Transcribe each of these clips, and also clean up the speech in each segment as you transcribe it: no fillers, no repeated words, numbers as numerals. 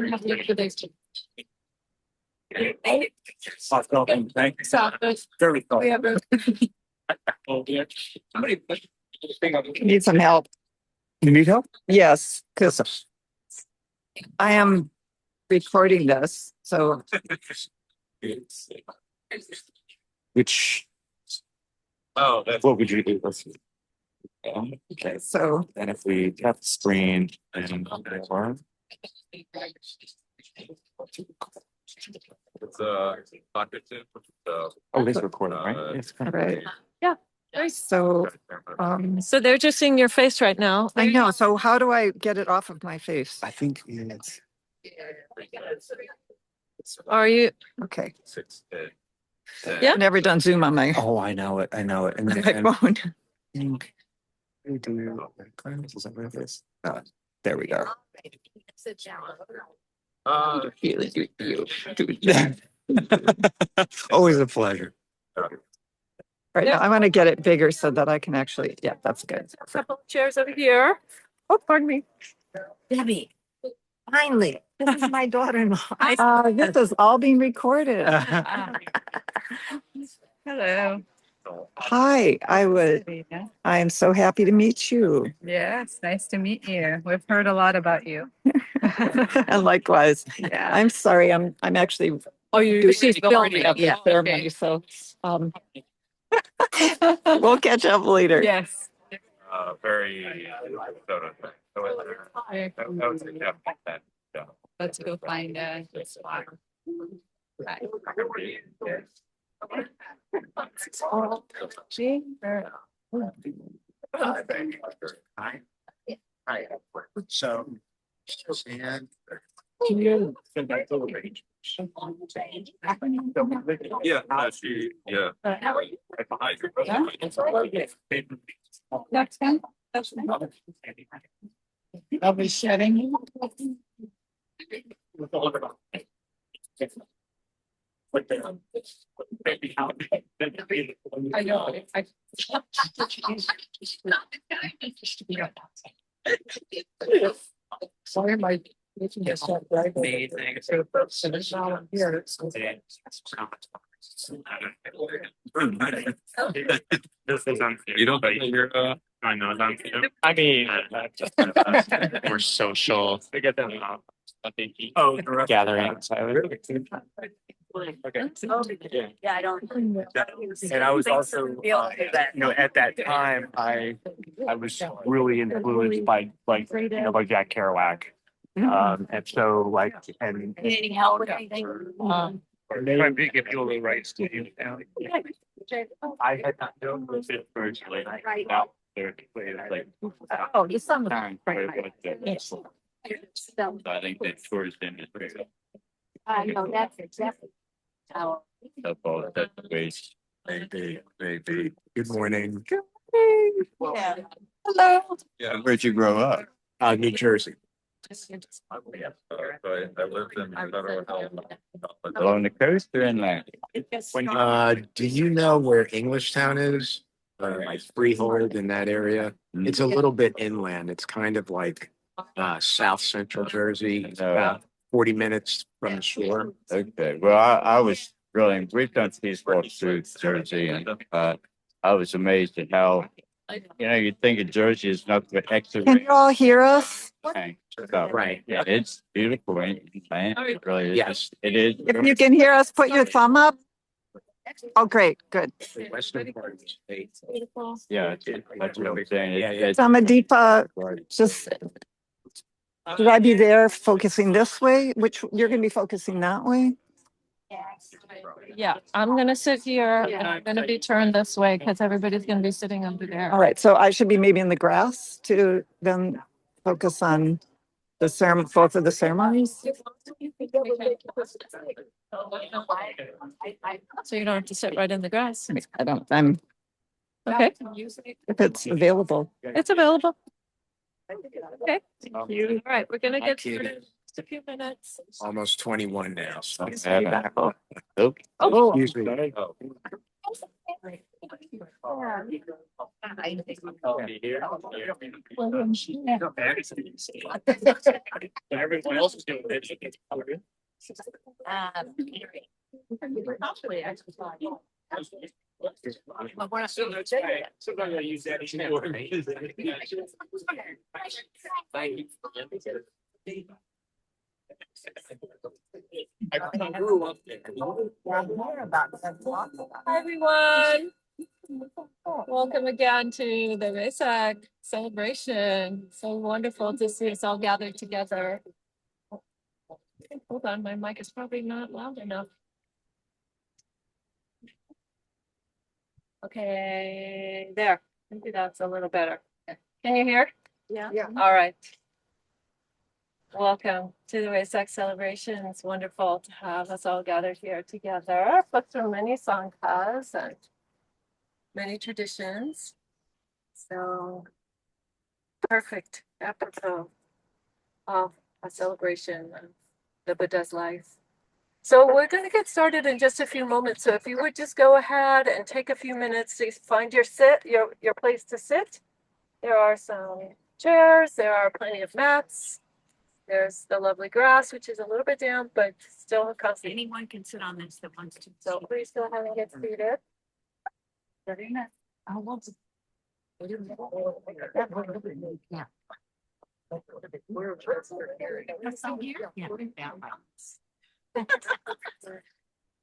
have to look for those two. Soft building, thanks. Very thoughtful. We have a Need some help. You need help? Yes, because I am recording this. So Which, Oh, that's what would you do? okay, so And if we tap the screen and it's cognitive. oh, it is recording, right? It's all right. Yeah. So So they're just seeing your face right now. I know. So how do I get it off of my face? I think it's Are you? Okay. Yeah. I've never done Zoom on my oh, I know it. And my phone. we do is that what it is? There we go. Always a pleasure. Right now, I want to get it bigger so that I can actually. Yeah, that's good. A couple of chairs over here. Oh, pardon me. Debbie, finally, this is my daughter-in-law. This is all being recorded. Hello. Hi, I am so happy to meet you. Yes, nice to meet you. We've heard a lot about you. And likewise, Yeah. I'm sorry, I'm actually Oh, you're doing the morning of the Yeah. ceremony, so we'll catch up later. Yes. Very Let's go find a spot. Right. So, and yeah, she, yeah. That's fine. That's fine. Lovely setting. I know. Sorry, my. You don't think you're I know that. I mean, we're social. I get that. Gatherings. okay. Yeah, I don't. And I was also, at that time, I was really influenced by by Jack Kerouac. And so and Needing help with anything? trying to give you a little rights to you. I had not known it personally. Now they're like, Oh, you saw me. Yes. So, I think that tours in is very no, that's exactly how. helpful. That's the ways. Maybe. Good morning. Yeah. Hello. Yeah. Where'd you grow up? New Jersey. I lived in federal health. Along the coast or inland? Do you know where Englishtown is? Like Freehold in that area? It's a little bit inland. It's kind of like south central Jersey. It's about 40 minutes from the shore. Okay, well, I was really, we've done peace walks through Jersey and I was amazed at how, you'd think of Jersey as nothing but extra. Can you all hear us? Right. Yeah, it's beautiful, ain't it, man? It really is. Yes. It is. If you can hear us, put your thumb up. Oh, great, good. The western part of the state. Yeah, that's what I'm saying. It's Dhammadipa, just, should I be there focusing this way? Which, you're going to be focusing that way? Yeah, I'm gonna sit here and I'm gonna be turned this way because everybody's gonna be sitting under there. All right, so I should be maybe in the grass to then focus on the both of the ceremonies? So you don't have to sit right in the grass. I'm, Okay, if it's available. it's available. Okay, all right, we're gonna get started in just a few minutes. Almost 21 now. So. Oh, Oh, Excuse me. Everyone else is doing it. Sometimes I use that. I grew up there. Hi, everyone. Welcome again to the Vesak celebration. So wonderful to see us all gathered together. Hold on, my mic is probably not loud enough. Okay, there. Maybe that's a little better. Can you hear? Yeah. All right. Welcome to the Vesak celebration. It's wonderful to have us all gathered here together, but through many sanghas and many traditions. So perfect, apropos of a celebration of the Buddha's life. So we're going to get started in just a few moments. So if you would just go ahead and take a few minutes to find your place to sit. There are some chairs, there are plenty of mats. There's the lovely grass, which is a little bit damp, but still comfy. Anyone can sit on this that wants to. So please go ahead and get seated. Yeah. Some here? Yeah. You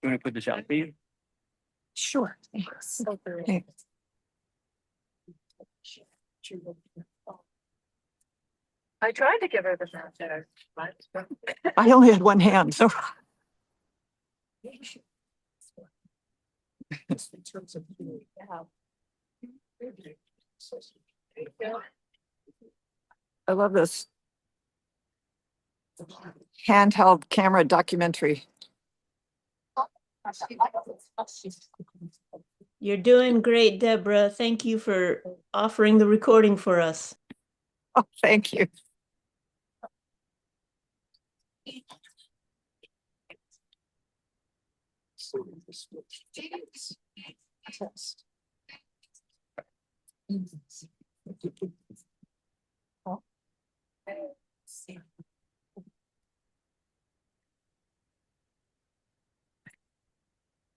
want to put this out for you? Sure. Thanks. I tried to give her the message, but I only had one hand, so. I love this handheld camera documentary. You're doing great, Deborah. Thank you for offering the recording for us. Oh, thank you.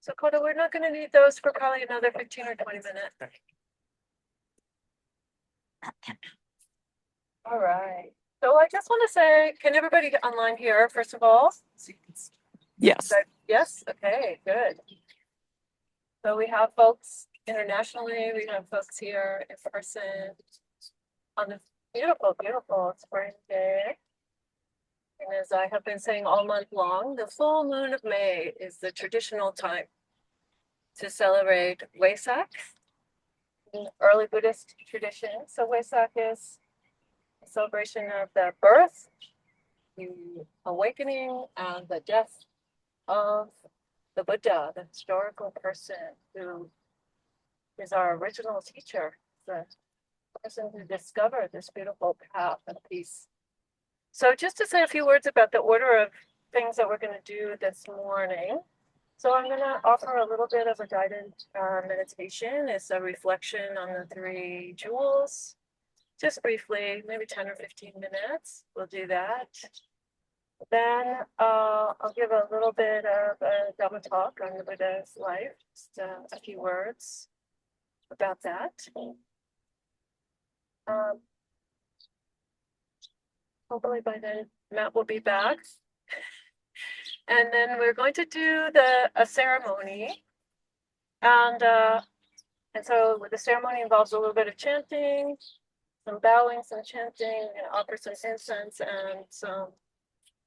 So Koda, we're not going to need those for probably another 15 or 20 minutes. All right. So I just want to say, can everybody get online here, first of all? Yes. Yes? Okay, good. So we have folks internationally, we have folks here in person on this beautiful, beautiful spring day. And as I have been saying all month long, the full moon of May is the traditional time to celebrate Vesak, in early Buddhist tradition. So Vesak is a celebration of the birth, the awakening, and the death of the Buddha, the historical person who is our original teacher, the person who discovered this beautiful path of peace. So just to say a few words about the order of things that we're going to do this morning. So I'm going to offer a little bit of a guided meditation. It's a reflection on the three jewels. Just briefly, maybe 10 or 15 minutes. We'll do that. Then I'll give a little bit of a Dhamma talk on the Buddha's life, just a few words about that. Hopefully by then Matt will be back. And then we're going to do a ceremony. And so the ceremony involves a little bit of chanting, some bowing, some chanting, and offer some incense and some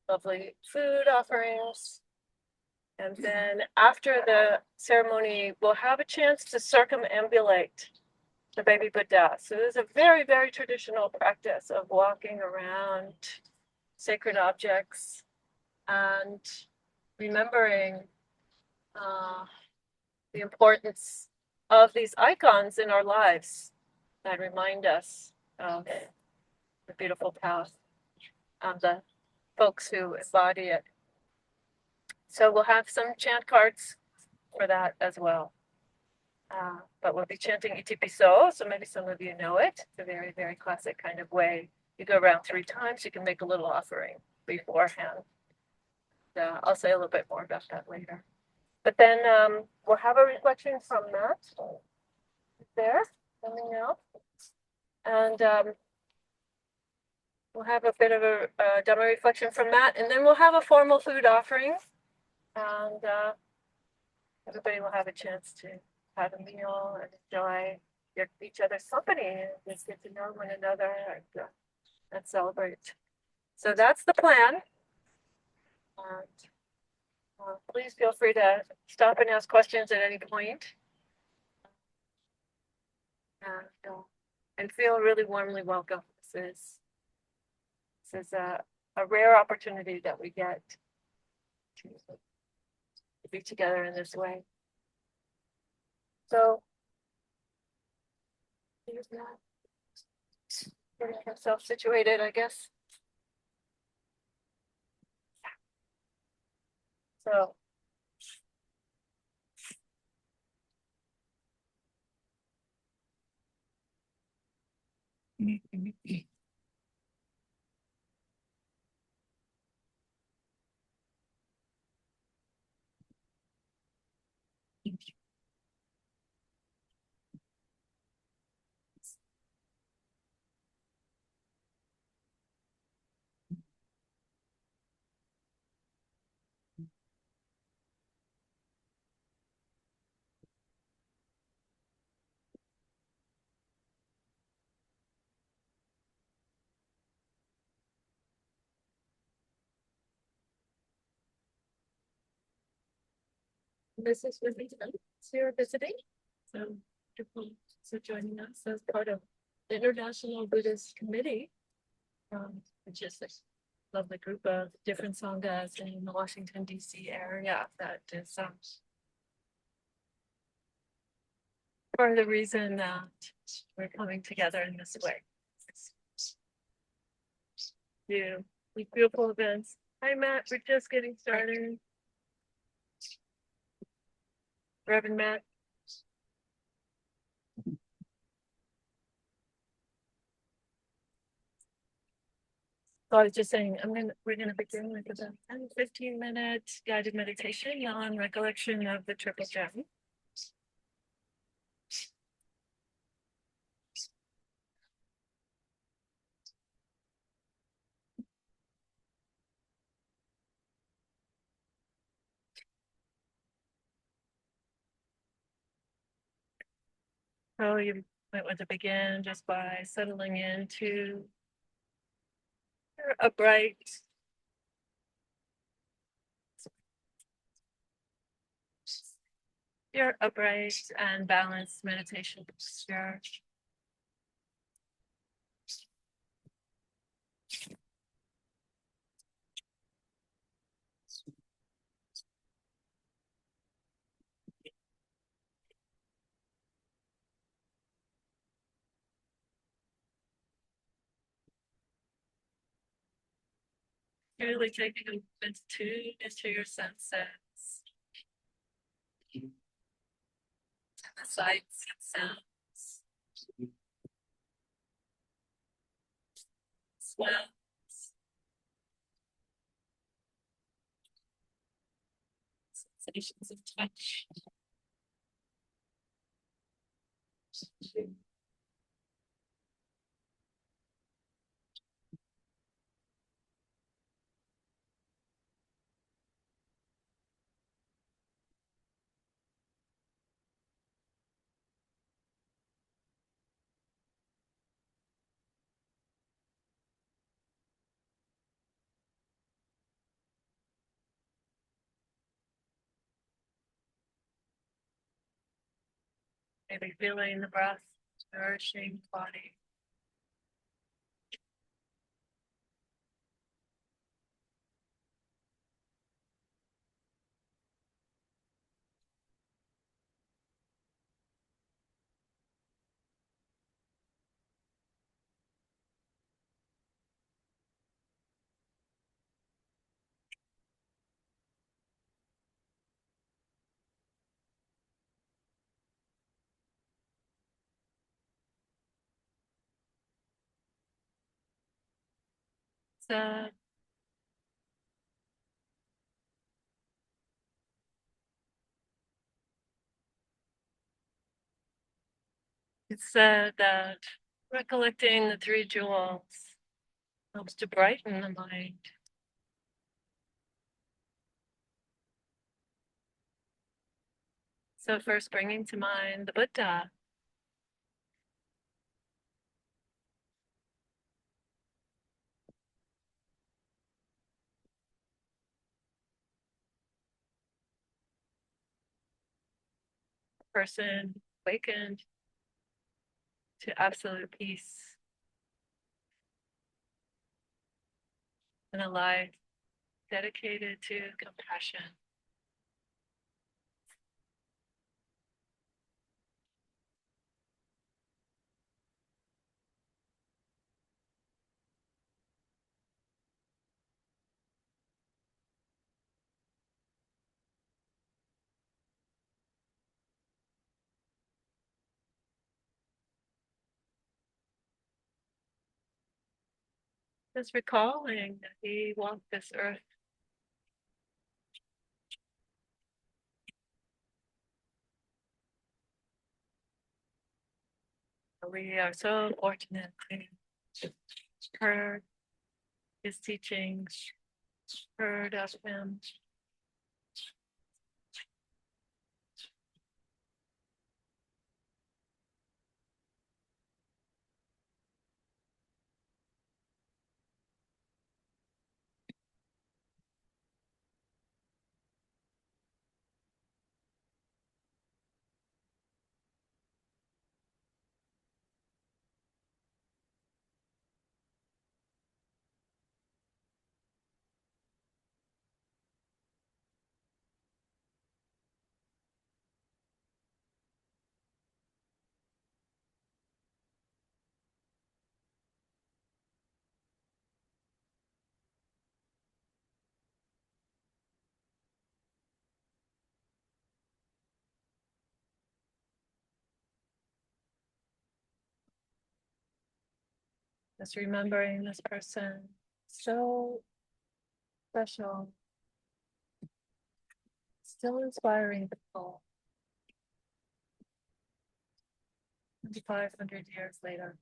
lovely food offerings. And then after the ceremony, we'll have a chance to circumambulate the baby Buddha. So there's a very, very traditional practice of walking around sacred objects and remembering the importance of these icons in our lives that remind us of the beautiful path and the folks who embody it. So we'll have some chant cards for that as well. But we'll be chanting Iti Piso, so maybe some of you know it. It's a very, very classic kind of way. You go around 3 times, you can make a little offering beforehand. I'll say a little bit more about that later. But then we'll have a reflection from Matt there, coming out. And we'll have a bit of a Dhamma reflection from Matt, and then we'll have a formal food offering. And everybody will have a chance to have a meal and enjoy each other's company and just get to know one another and celebrate. So that's the plan. And please feel free to stop and ask questions at any point. And feel really warmly welcome. This is a rare opportunity that we get to be together in this way. So, here's Matt. Getting himself situated, I guess. So, this is really fun. So you're visiting. So wonderful. So joining us as part of the International Buddhist Committee, which is a lovely group of different sanghas in the Washington, D.C. area that is part of the reason that we're coming together in this way. These beautiful events. Hi, Matt. We're just getting started. Reverend Matt. So I was just saying, we're gonna begin with about 10-15 minute guided meditation on recollection of the Triple Gem. So you might want to begin just by settling into your upright, and balanced meditation posture. Really taking a tune into your senses, the sights and sounds, smells, sensations of touch. Maybe feeling the breath nourishing the body. said, it's said that recollecting the three jewels helps to brighten the mind. So first bringing to mind the Buddha. Person awakened to absolute peace and a life dedicated to compassion. Just recalling that he walked this earth we are so fortunate to heard his teachings, heard of him. Just remembering this person, so special, still inspiring people. 500 years later.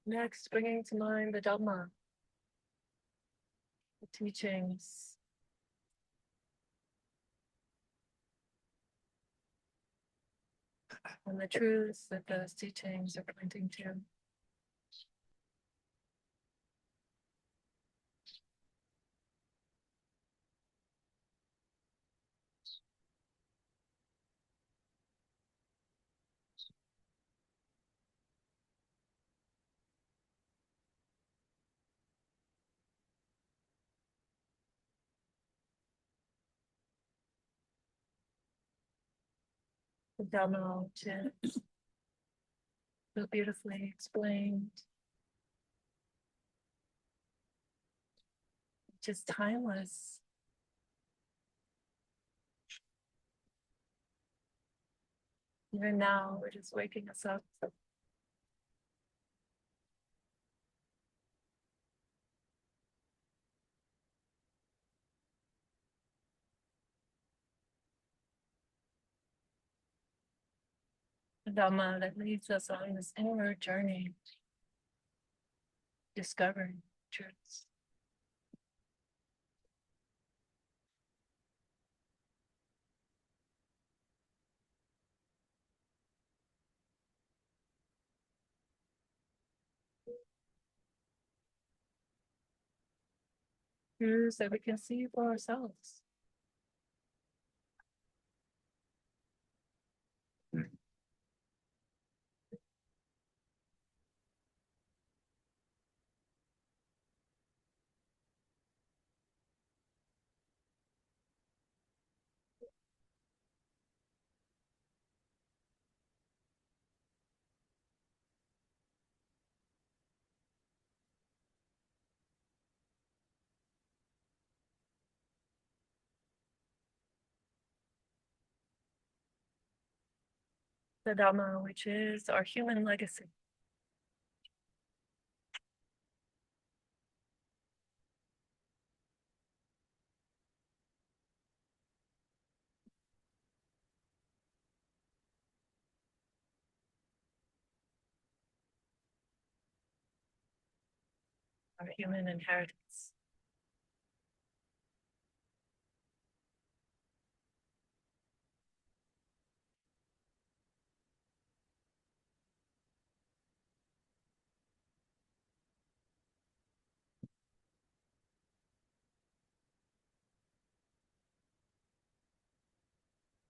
Next, bringing to mind the Dhamma, the teachings, and the truths that those teachings are pointing to. The Dhamma, which is so beautifully explained, which is timeless. Even now, we're just waking us up. The Dhamma that leads us on this inward journey, discovering truths. Truths that we can see for ourselves. The Dhamma, which is our human legacy. Our human inheritance.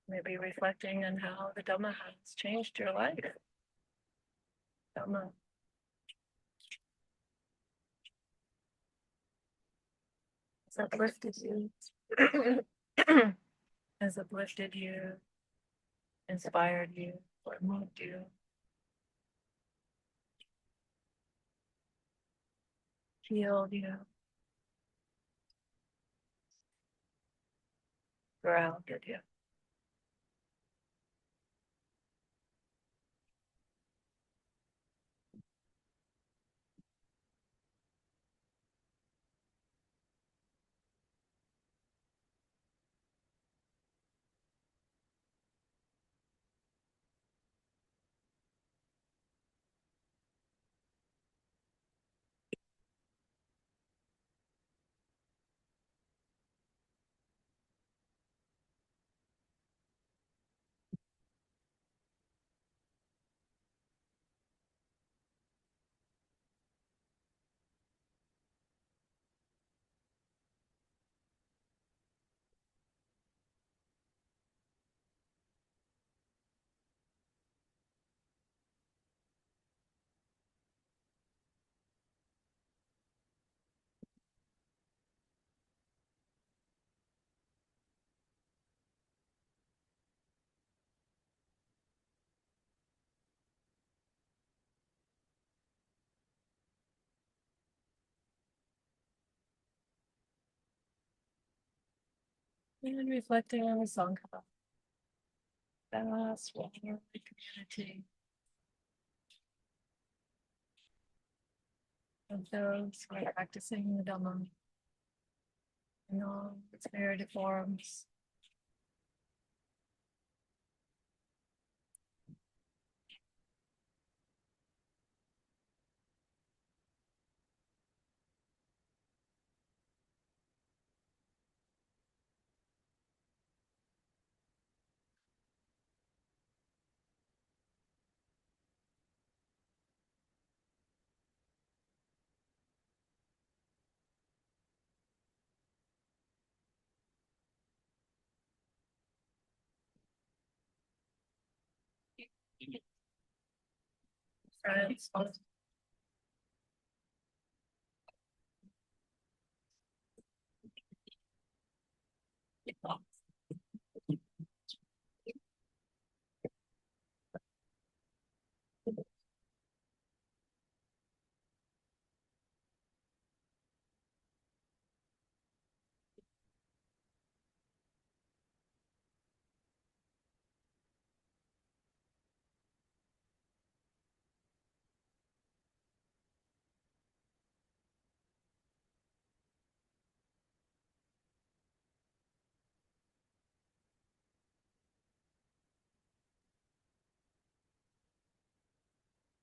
Maybe reflecting on how the Dhamma has changed your life. Dhamma. Has uplifted you. Has uplifted you, inspired you, or moved you. Healed you. Grounded you. And reflecting on the sangha. Vast world community. Of those who are practicing the Dhamma in all its varied forms. Friends,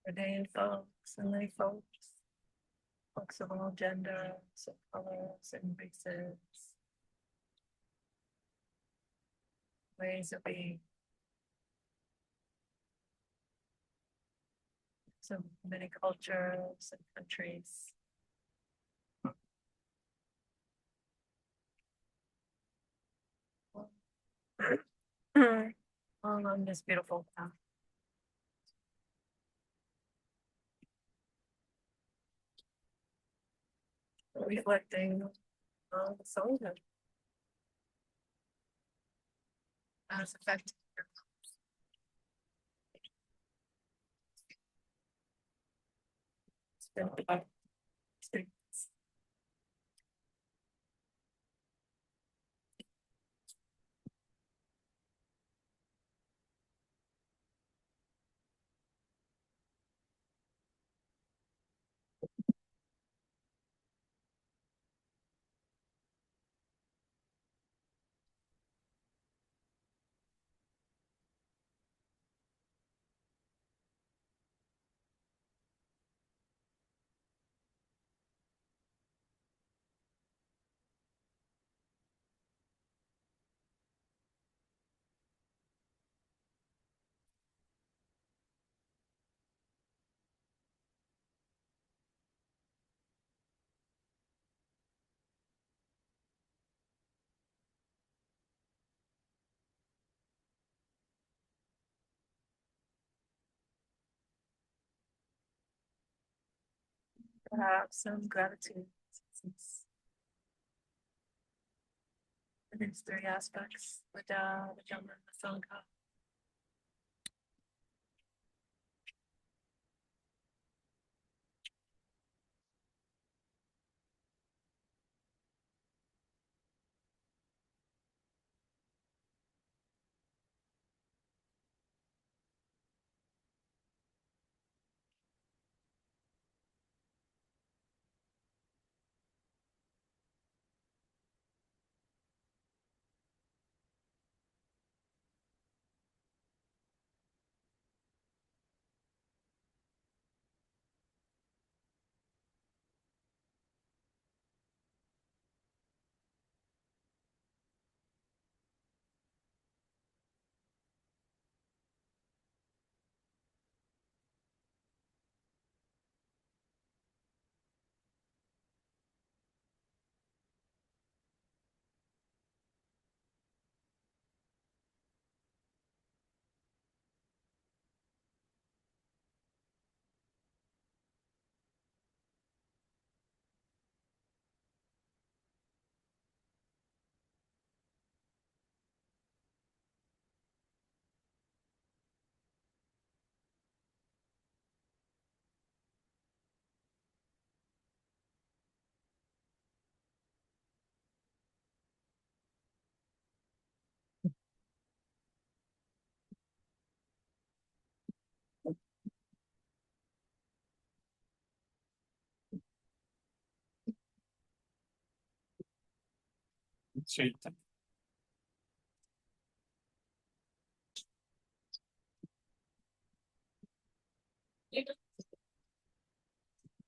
ordained folks and lay folks, folks of all genders and colors and races, ways of being. So many cultures and countries. All on this beautiful path. Reflecting on the sanghas as affecting your experience. Perhaps some gratitude. Since these three aspects, Buddha, the Dhamma, and the Sangha.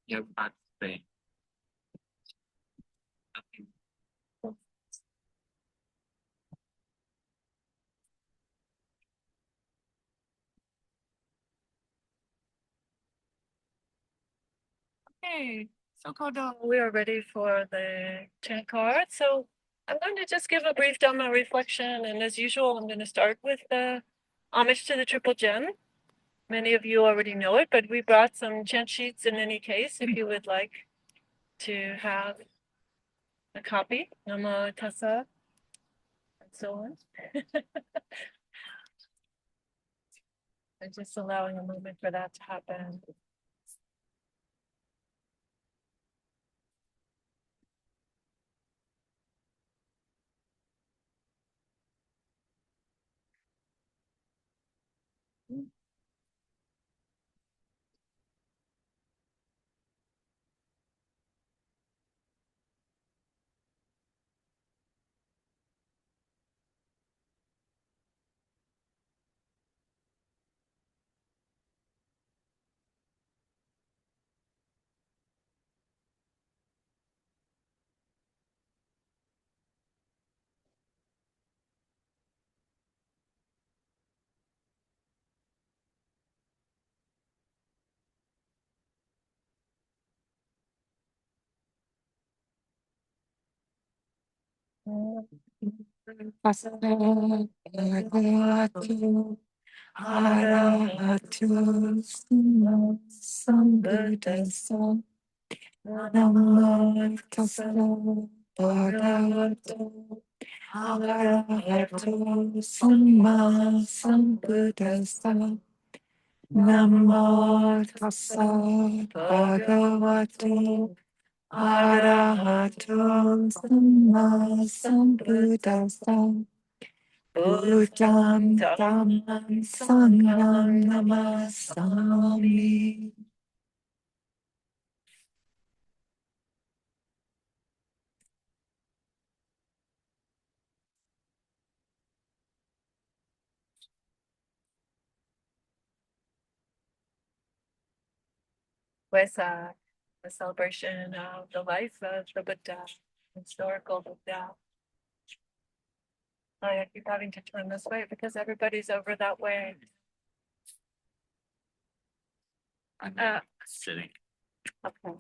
Yeah, I think. Okay, so we are ready for the 10 cards. So I'm going to just give a brief Dhamma reflection. And as usual, I'm going to start with the homage to the Triple Gem. Many of you already know it, but we brought some chant sheets in any case if you would like to have a copy. Namo tassa and so on. And just allowing a moment for that to happen. Tassa bhagavato arahato samma sambuddhassa. Namo tassa bhagavato arahato samma sambuddhassa. Namo tassa bhagavato arahato samma sambuddhassa. Buddham dhammam sangham namasami. Vesak, the celebration of the life of the Buddha, historical Buddha. I keep having to turn this way because everybody's over that way. Sitting. Okay.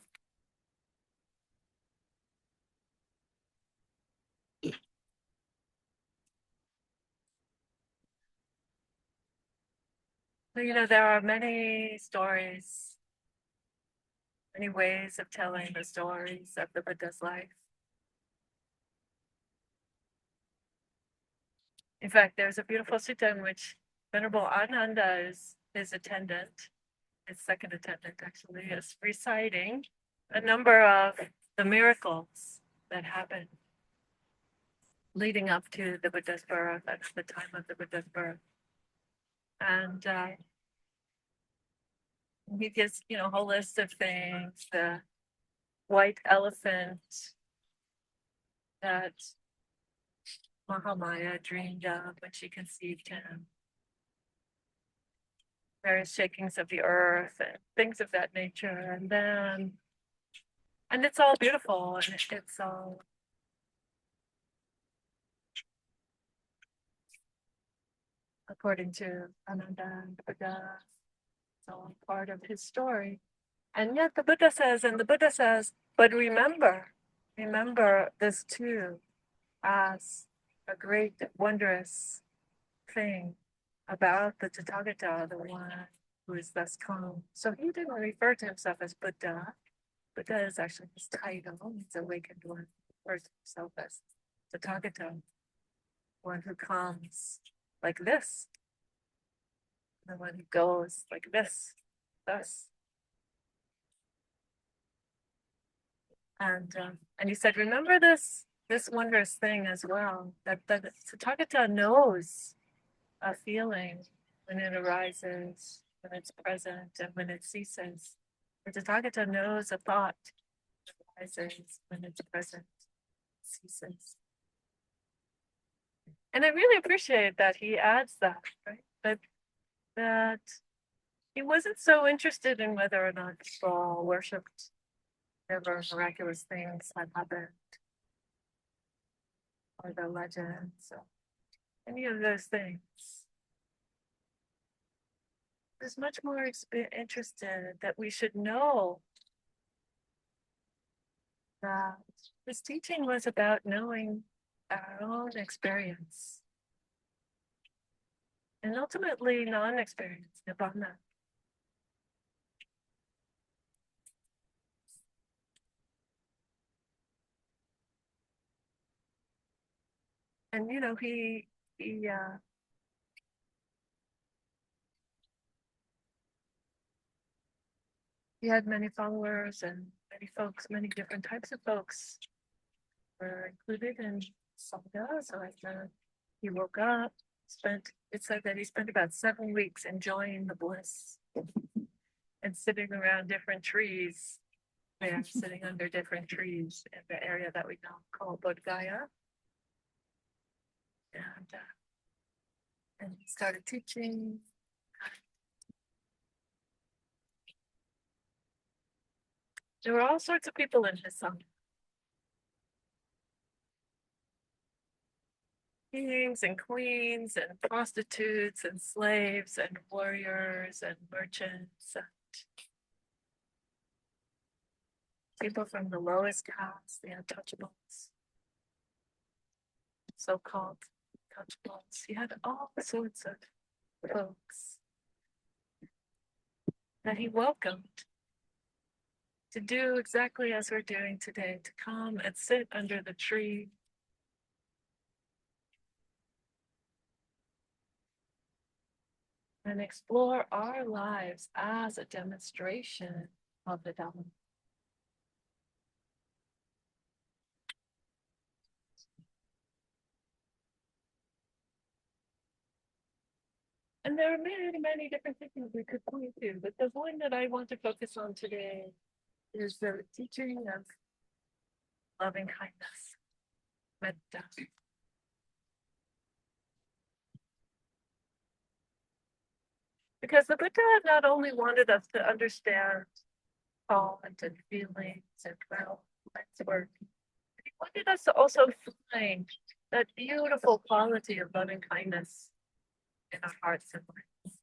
So, there are many stories, many ways of telling the stories of the Buddha's life. In fact, there's a beautiful sutta in which Venerable Ananda is his attendant, his second attendant actually, is reciting a number of the miracles that happened leading up to the Buddha's birth, at the time of the Buddha's birth. And he gives, a whole list of things, the white elephant that Mahamaya dreamed of when she conceived him, various shakings of the earth and things of that nature. And it's all beautiful, and it's all according to Ananda and Buddha. It's all part of his story. And yet the Buddha says, but remember this too as a great, wondrous thing about the Tathagata, the one who is thus calm. So he didn't refer to himself as Buddha. Buddha is actually his title. He's awakened one. He refers to himself as Tathagata, one who comes like this, the one who goes like this, thus. And he said, remember this wondrous thing as well, that the Tathagata knows a feeling when it arises, when it's present, and when it ceases. The Tathagata knows a thought arises when it's present, ceases. And I really appreciate that he adds that, right? That he wasn't so interested in whether or not people worshipped whatever miraculous things had happened, or the legends, or any of those things. He was much more interested that we should know that this teaching was about knowing our own experience, and ultimately non-experience, nibbana. And he had many followers, and many folks, many different types of folks were included in Sangha. So after he woke up, it said that he spent about 7 weeks enjoying the bliss and sitting around different trees. There, sitting under different trees in the area that we now call Bodh Gaya. And he started teaching. There were all sorts of people in his sangha. Kings and queens and prostitutes and slaves and warriors and merchants and people from the lowest caste, the untouchables. so-called touchables. He had all sorts of folks that he welcomed to do exactly as we're doing today, to come and sit under the tree and explore our lives as a demonstration of the Dhamma. And there are many, many different things we could point to, but the one that I want to focus on today is the teaching of loving kindness, metta. Because the Buddha not only wanted us to understand thought and feelings and will and work, he wanted us to also find that beautiful quality of loving kindness in our hearts and minds.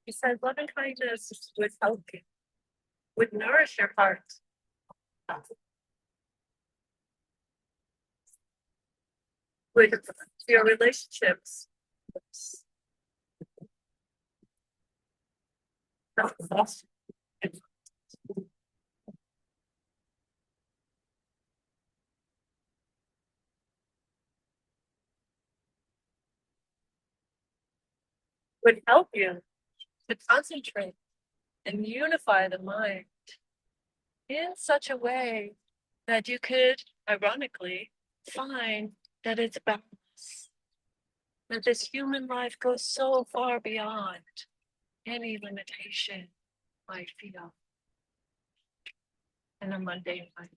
He said loving kindness would help you, would nourish your heart. With your relationships. Would help you to concentrate and unify the mind in such a way that you could, ironically, find that it's boundless. That this human life goes so far beyond any limitation might feel in a mundane life.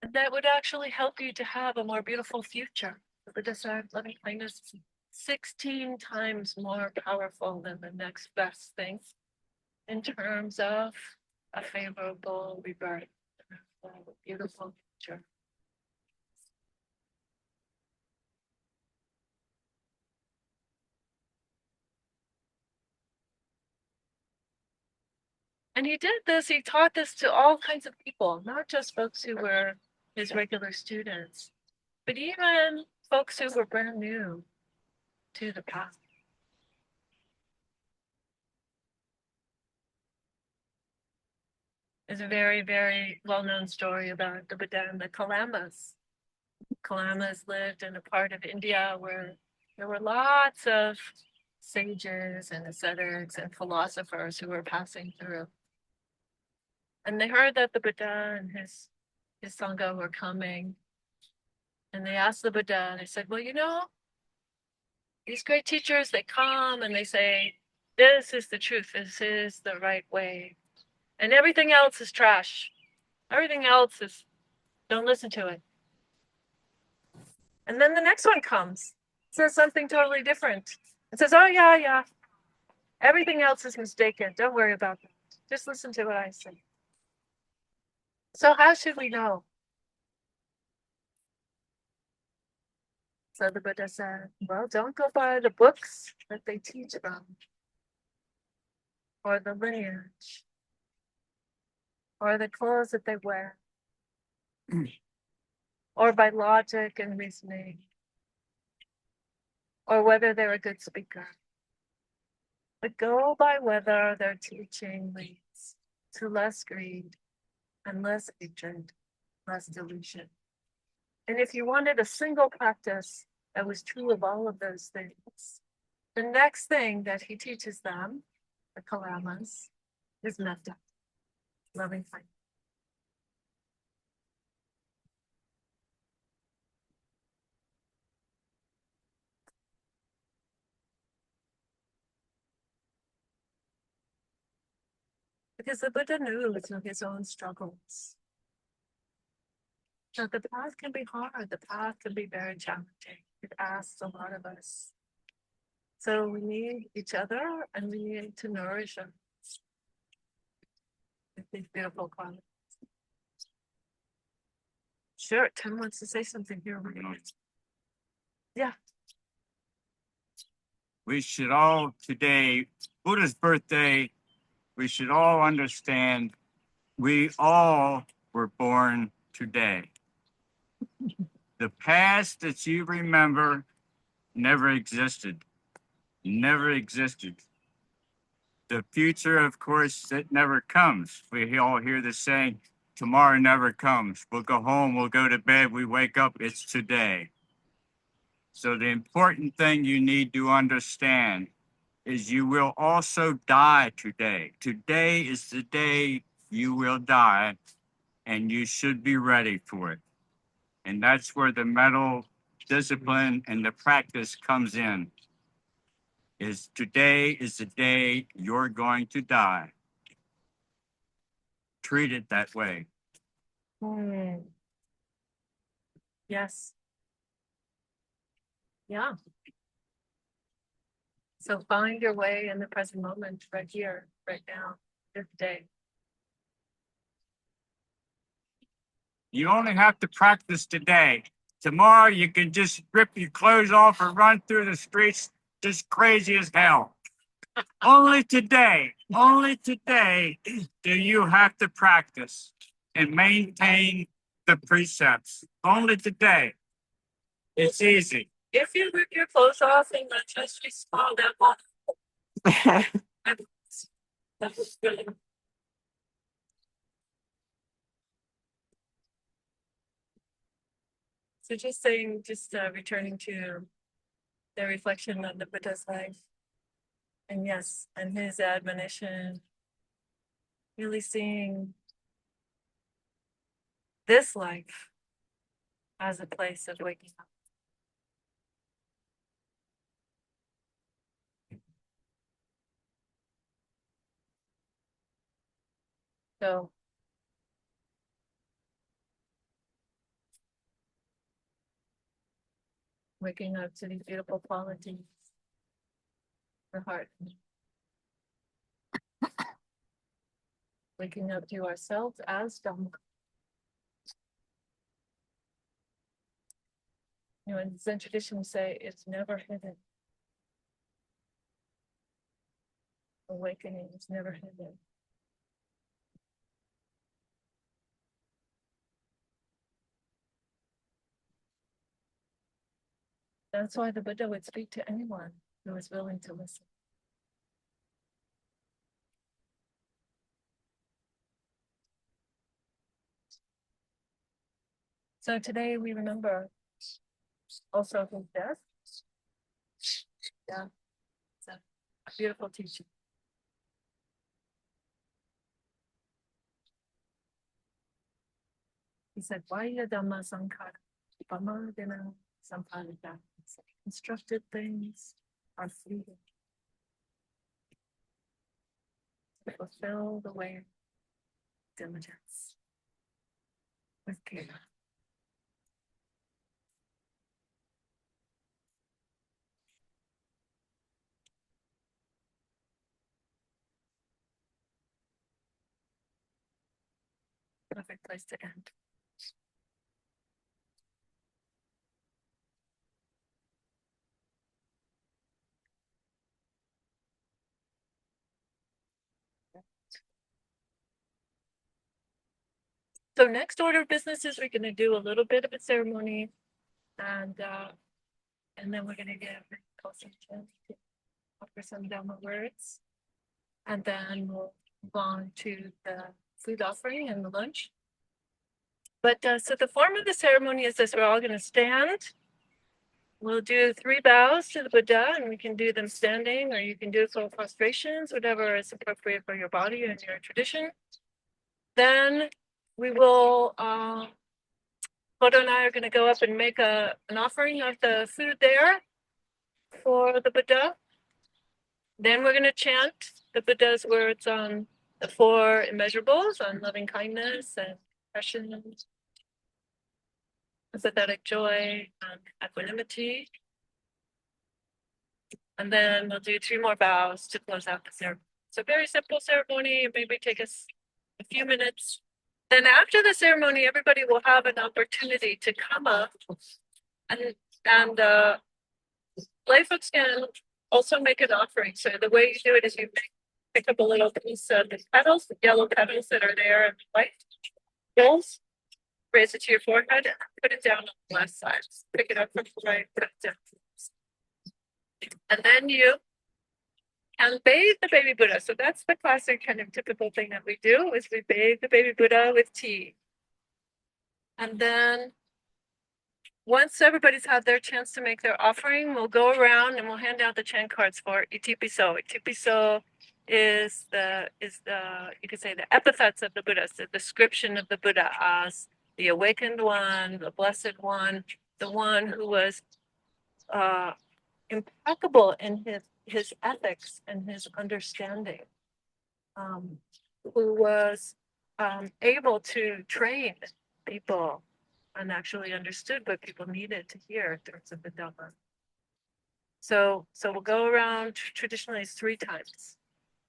And that would actually help you to have a more beautiful future. The Buddha said loving kindness is 16 times more powerful than the next best thing in terms of a favorable rebirth, a beautiful future. And he did this, he taught this to all kinds of people, not just folks who were his regular students, but even folks who were brand new to the path. There's a very, very well-known story about the Buddha and the Kalamas. Kalamas lived in a part of India where there were lots of sages and ascetics and philosophers who were passing through. And they heard that the Buddha and his sangha were coming. And they asked the Buddha, they said, well, you know, these great teachers, they come and they say, this is the truth, this is the right way. And everything else is trash. Everything else is, don't listen to it. And then the next one comes, says something totally different. It says, oh yeah, everything else is mistaken. Don't worry about that. Just listen to what I say. So how should we know? So the Buddha said, well, don't go by the books that they teach about, or the lineage, or the clothes that they wear, or by logic and reasoning, or whether they're a good speaker. But go by whether their teaching leads to less greed and less hatred, less delusion. And if you wanted a single practice that was true of all of those things, the next thing that he teaches them, the Kalamas, is metta, loving kindness. Because the Buddha knew through his own struggles that the path can be hard, the path can be very challenging. It asks a lot of us. So we need each other and we need to nourish us with these beautiful qualities. Sure, Tim wants to say something here. Yeah. We should all today, Buddha's birthday, we should all understand we all were born today. The past that you remember never existed. Never existed. The future, of course, it never comes. We all hear the saying, tomorrow never comes. We'll go home, we'll go to bed, we wake up, it's today. So the important thing you need to understand is you will also die today. Today is the day you will die, and you should be ready for it. And that's where the mental discipline and the practice comes in. Is today is the day you're going to die. Treat it that way. Yes. Yeah. So find your way in the present moment, right here, right now, this day. You only have to practice today. Tomorrow you can just rip your clothes off and run through the streets just crazy as hell. Only today do you have to practice and maintain the precepts. Only today. It's easy. If you rip your clothes off and just small that one. That was really. So just saying, returning to the reflection of the Buddha's life. And yes, and his admonition, really seeing this life as a place of waking up. So waking up to these beautiful qualities, the heart. Waking up to ourselves as Dhamma. You know, in Zen tradition, we say it's never hidden. Awakening is never hidden. That's why the Buddha would speak to anyone who was willing to listen. So today we remember also his death. Yeah, it's a beautiful teaching. He said, Ayya Dhammadipa, Dhammadipa Sampadita. Constructed things are fleeting. Fulfill the way of diligence with care. Perfect place to end. So next order of business is we're going to do a little bit of a ceremony, and then we're going to give closing chant to offer some Dhamma words, and then we'll move on to the food offering and the lunch. But so the form of the ceremony is this: we're all going to stand. We'll do 3 bows to the Buddha, and we can do them standing, or you can do full prostrations, whatever is appropriate for your body and your tradition. Then we will, Buddha and I are going to go up and make an offering of the food there for the Buddha. Then we're going to chant the Buddha's words on the 4 immeasurables, on loving kindness and compassion, pathetic joy, and equanimity. And then we'll do 3 more bows to close out the ceremony. So very simple ceremony. It maybe take us a few minutes Then after the ceremony, everybody will have an opportunity to come up and lay folks can also make an offering. So the way you do it is you pick up a little piece of the petals, the yellow petals that are there and white bowls, raise it to your forehead, and put it down on the left side. Pick it up from the right, put it down. And then you can bathe the baby Buddha. So that's the classic kind of typical thing that we do is we bathe the baby Buddha with tea. And then once everybody's had their chance to make their offering, we'll go around and we'll hand out the chant cards for Itipiso. Itipiso is the you could say the epithets of the Buddha, the description of the Buddha as the awakened one, the blessed one, the one who was impeccable in his ethics and his understanding, who was able to train people and actually understood what people needed to hear in terms of the Dhamma. So we'll go around traditionally it's 3 times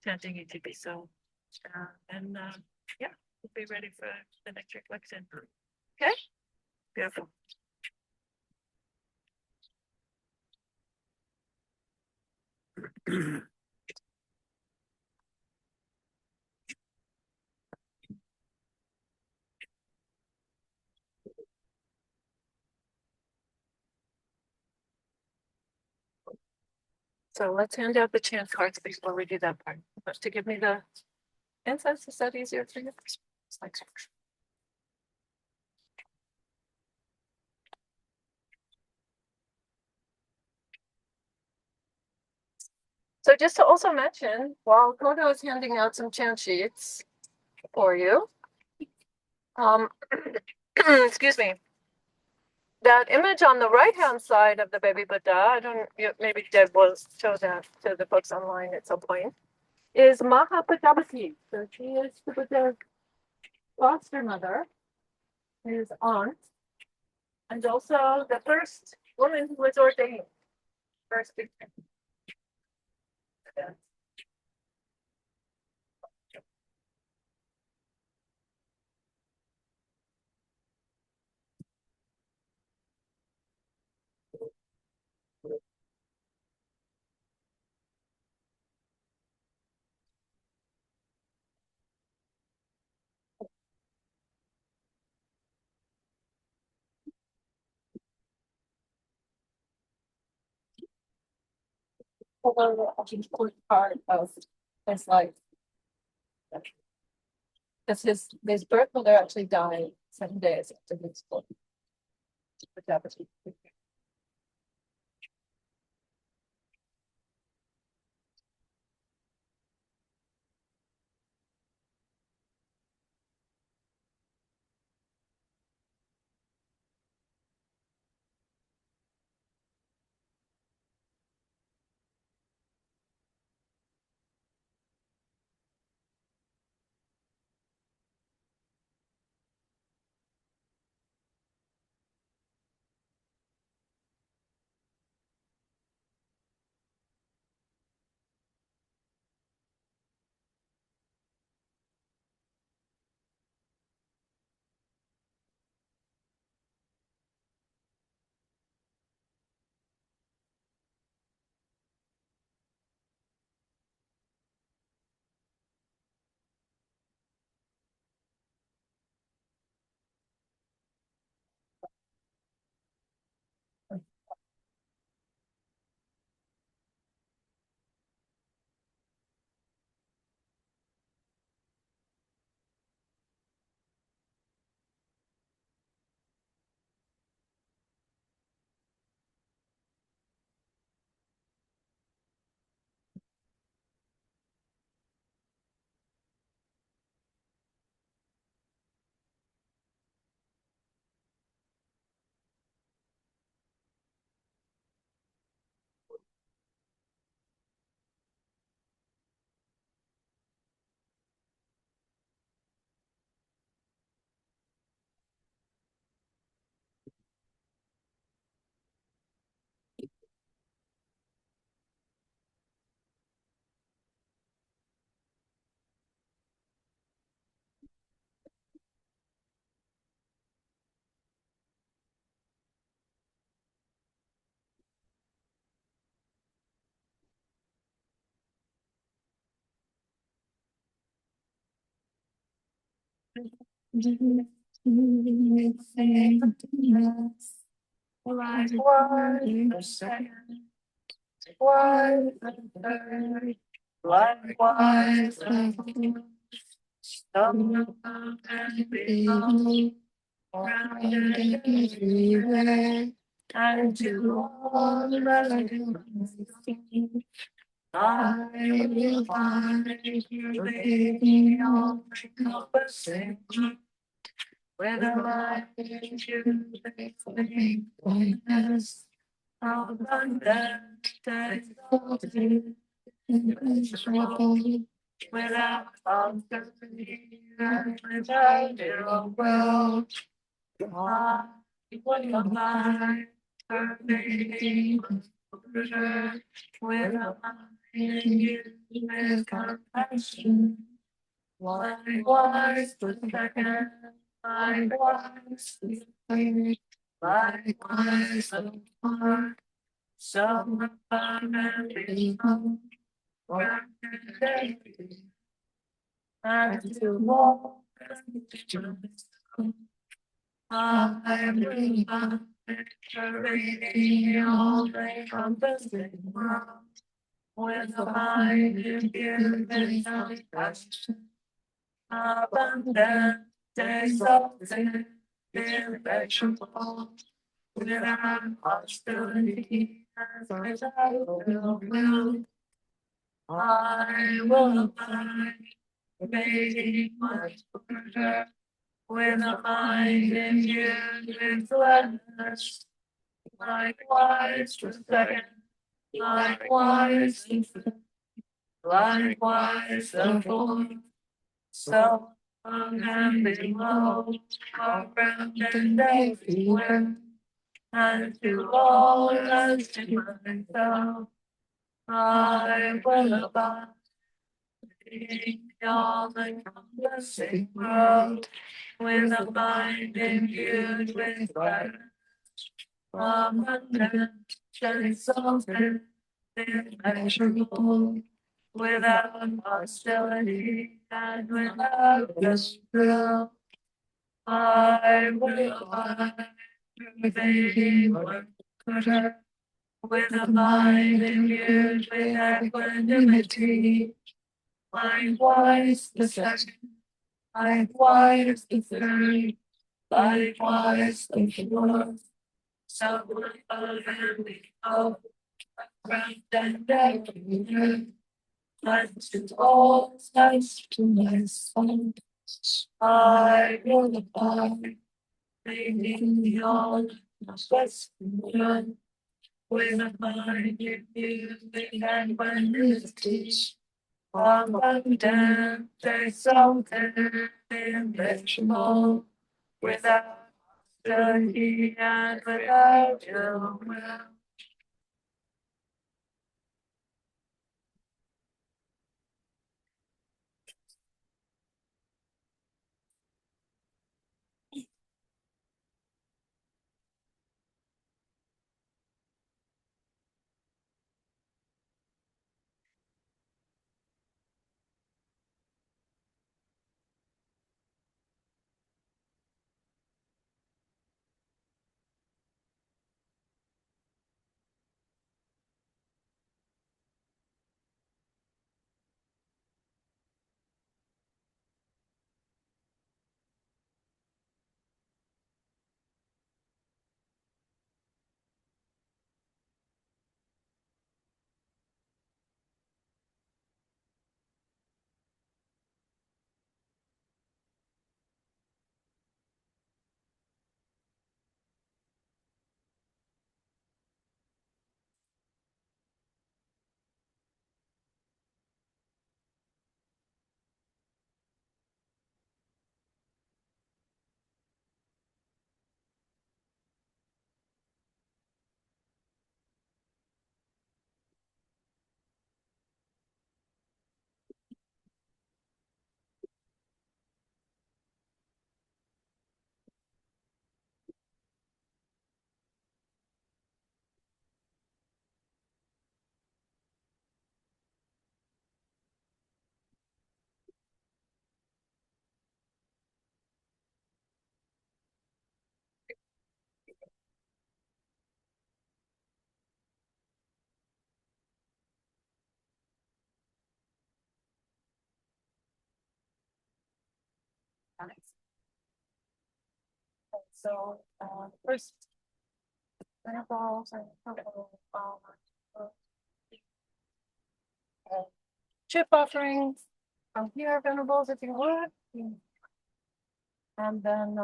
chanting ETP. So yeah, we'll be ready for the next reflection. Okay, beautiful. So let's hand out the chant cards before we do that part. But to give me the incense, is that easier for you? Thanks. So just to also mention, while Kodo is handing out some chant sheets for you, excuse me, that image on the right-hand side of the baby Buddha, maybe Deb will show that to the folks online at some point, is Mahaparinibbana. So she is the Buddha's foster mother, his aunt, and also the first woman who was ordained. First big part of his life. Because his birth mother actually died 7 days after his birth. Likewise, the second, likewise, the third, likewise, the fourth, some above and below, around and everywhere, and to all relative things, I will find you living all encompassing. Whether my vision living oneness, abundant, exalted, immeasurable, without uncertainty and without your will, I will abide, pervading, order, with a mind used with compassion. Likewise, the second, likewise, the third, likewise, the fourth, some above and below, around and and to walk and just I will abide, pervading all encompassing world, with a mind imbued with compassion. Abundant, exalted, immeasurable, without hostility and without ill will, I will abide, making my order, with a mind imbued with gladness. Likewise, the second, likewise, the third, likewise, the fourth, so and below, around and everywhere, and to all as to myself, I will abide in all encompassing world, with a mind imbued with gladness, abundant, exalted, immeasurable, without hostility and without diswill, I will abide, pervading order, with a mind imbued with equanimity. Likewise, the second, likewise, the third, likewise, the fourth, so above and below, around and everywhere, and to all sides to my soul, I will abide, making the all best one, with a mind imbued with equanimity, abundant, exalted, immeasurable, without hostility and without ill will. So, first, venerable, chip offerings from here, venerables, if you would. And then,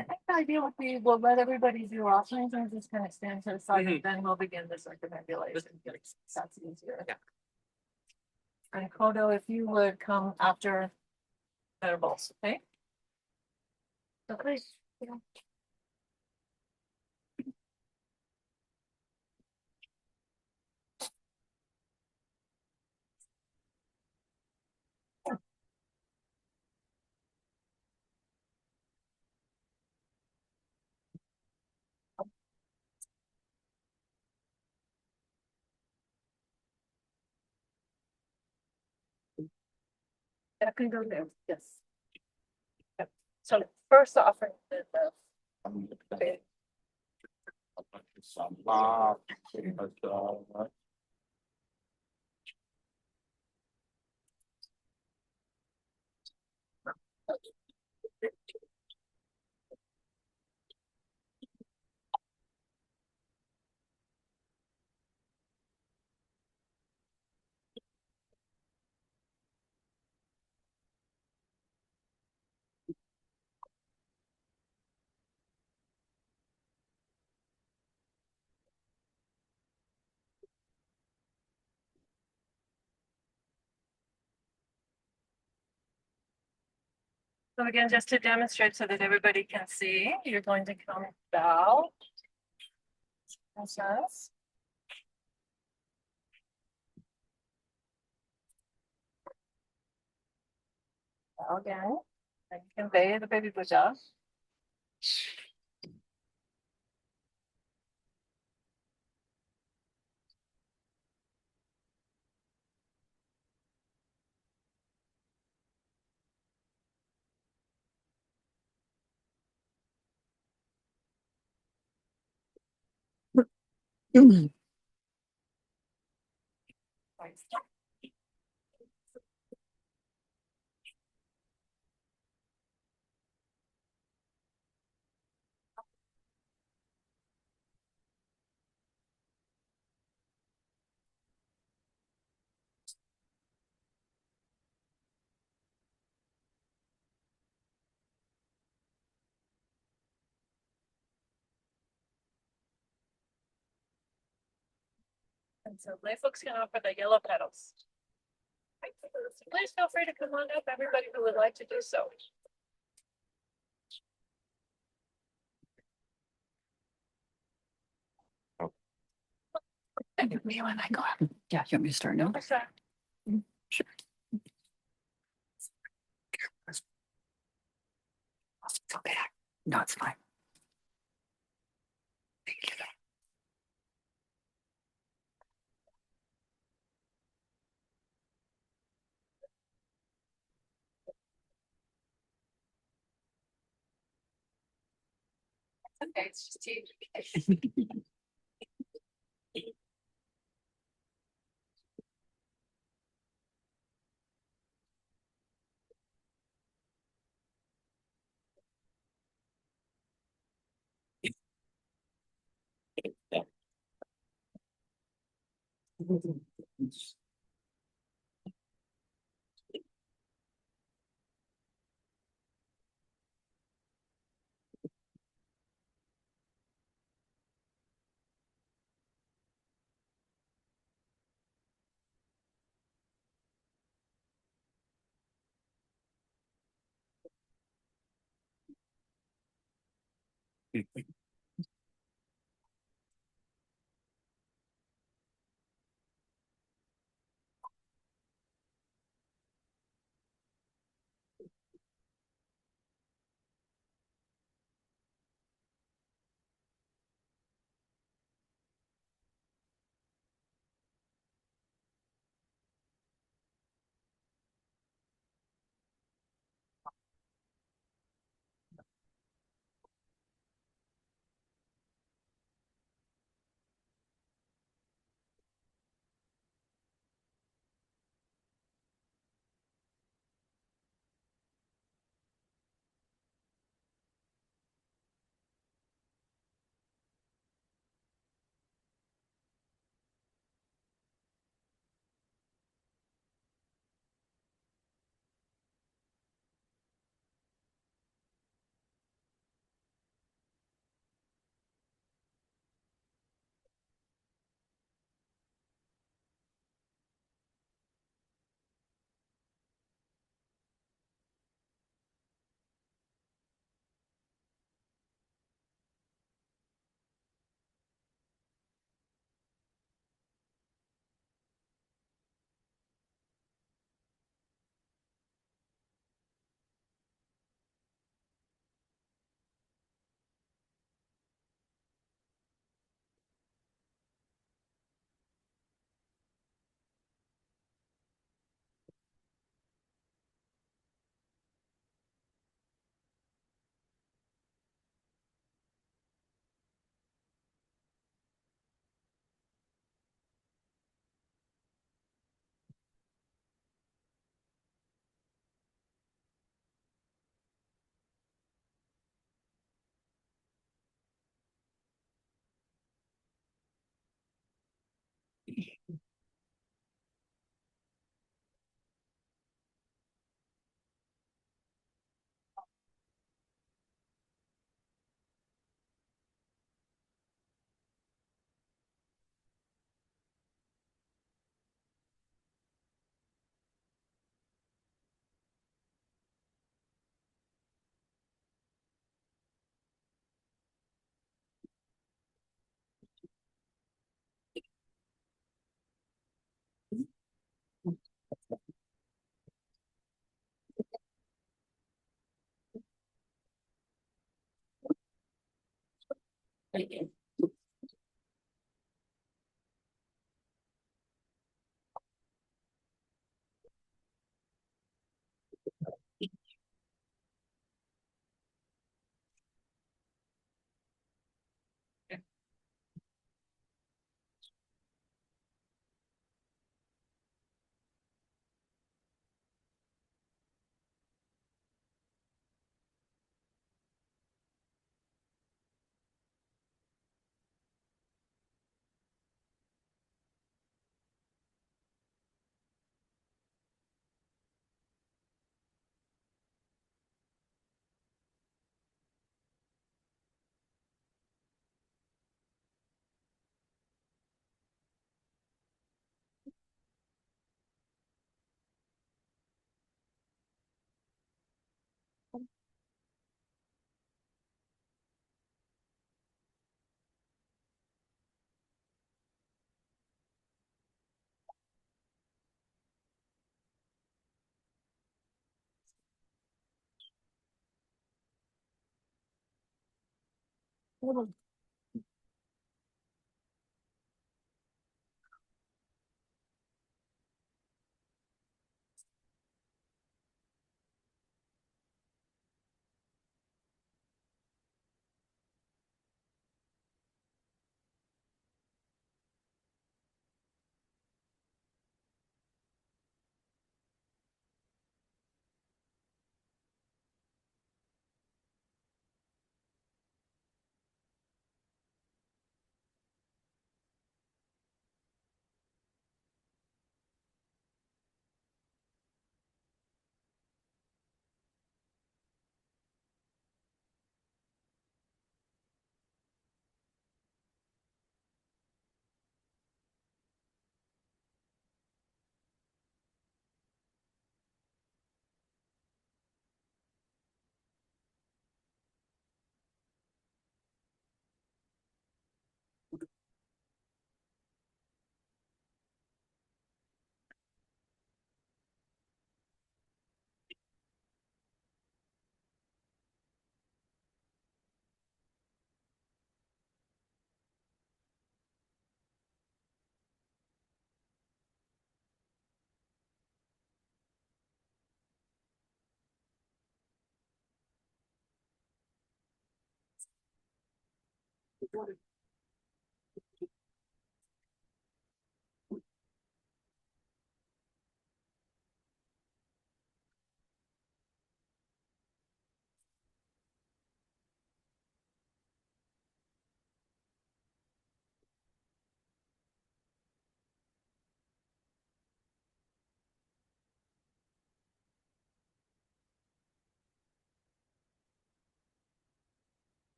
I think the idea would be we'll let everybody do offerings and just kind of stand to the side, and then we'll begin the circumambulation. That's easier. Yeah. And Kodo, if you would come after venerables, okay? So please. Yeah. That can go there, yes. Yep. So first offering is okay. So again, just to demonstrate so that everybody can see, you're going to come bow. Process. Bow again. And convey the baby Buddha. And so lay folks can offer the yellow petals. So please feel free to come on up, everybody who would like to do so. Me when I go up. Yeah, you want me to start now? Okay. Sure. It's okay. No, it's fine. Thank you. Okay, it's just tea.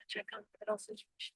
Check on what situation.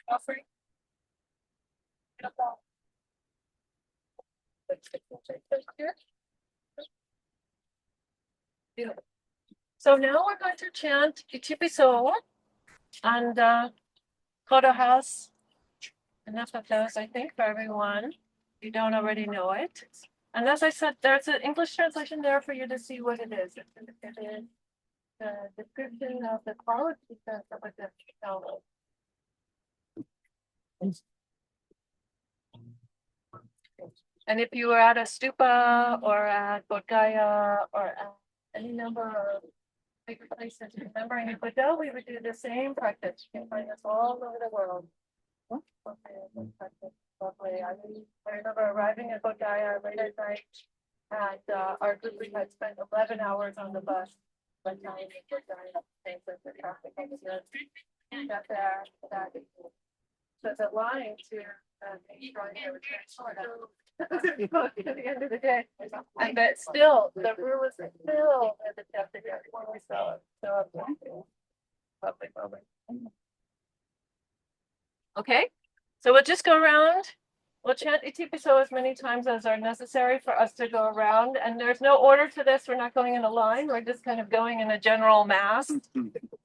Offering. So now we're going to chant Itipiso and Kodo House. Enough of those, I think, for everyone. You don't already know it. And as I said, there's an English translation there for you to see what it is. It is the description of the qualities of the soul. And if you were at a stupa or at Bodh Gaya or at any number of big places remembering a Buddha, we would do the same practice. You can find us all over the world. Lovely. I remember arriving at Bodh Gaya late at night, and our group we had spent 11 hours on the bus. But now we Bodh Gaya, thanks for the traffic accident. Got there that evening. So the line to the shrine here was at the end of the day, and but still the room was still at the depth of when we saw it. So lovely. Okay, so we'll just go around. We'll chant Itipiso as many times as are necessary for us to go around. And there's no order to this. We're not going in a line. We're just kind of going in a general mass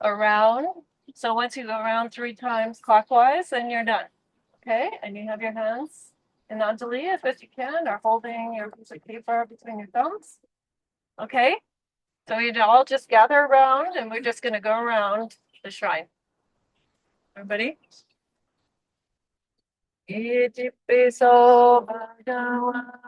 around. So once you go around 3 times clockwise, then you're done. Okay, and you have your hands in Anjali as best you can, or holding your piece of paper between your thumbs. Okay, so you all just gather around, and we're just going to go around the shrine. Everybody? Itipiso bhagava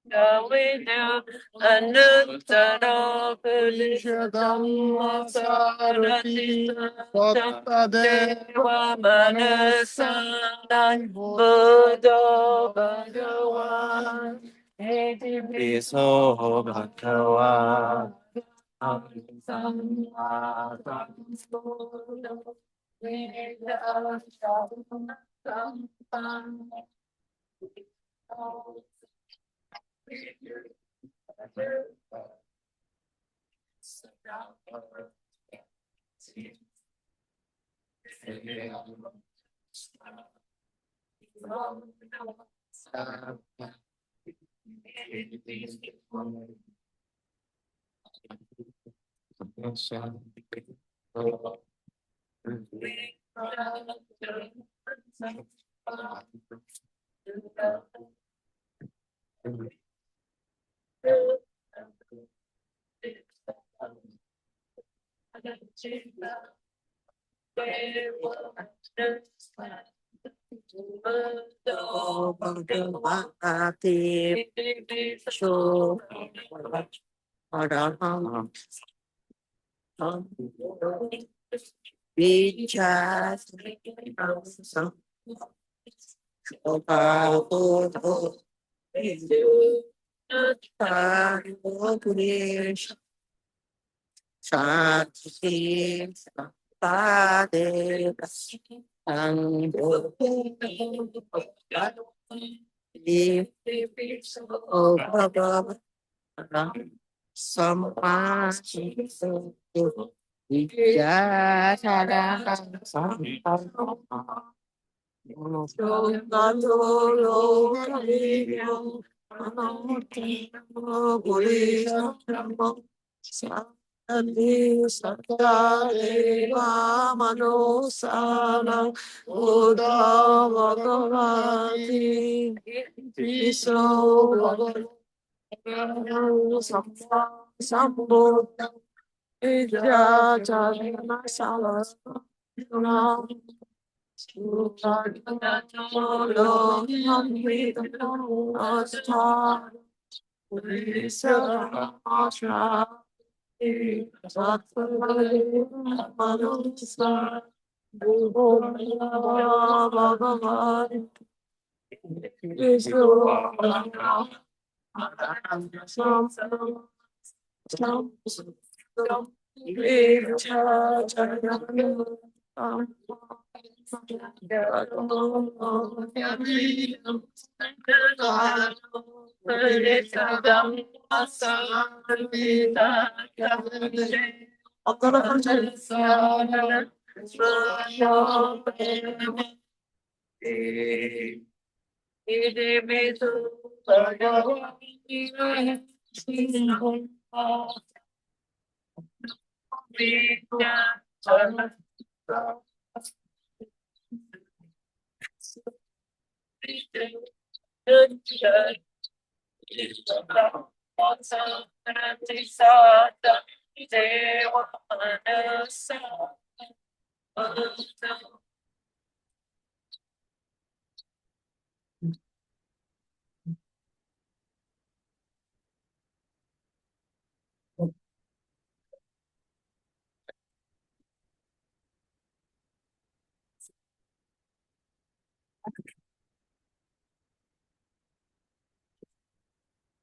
Gavidu Anuttara Purisha Dhamma Sarati Deva Manasanam Buddha Bhagavan Itipiso Bhagavan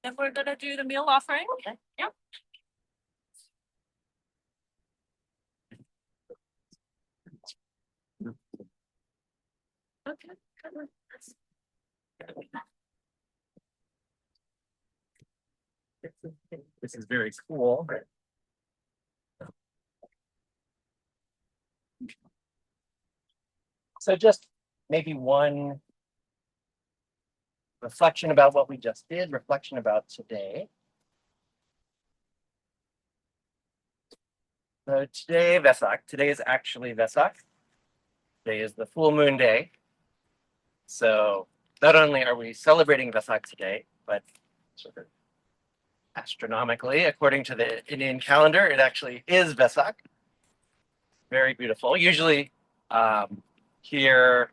And we're gonna do the meal offering. Okay. Yep. Okay. Good. This is very cool. So just maybe one reflection about what we just did, reflection about today. So today, Vesak. Today is actually Vesak. Today is the full moon day. So not only are we celebrating Vesak today, but sort of astronomically, according to the Indian calendar, it actually is Vesak. Very beautiful. Usually here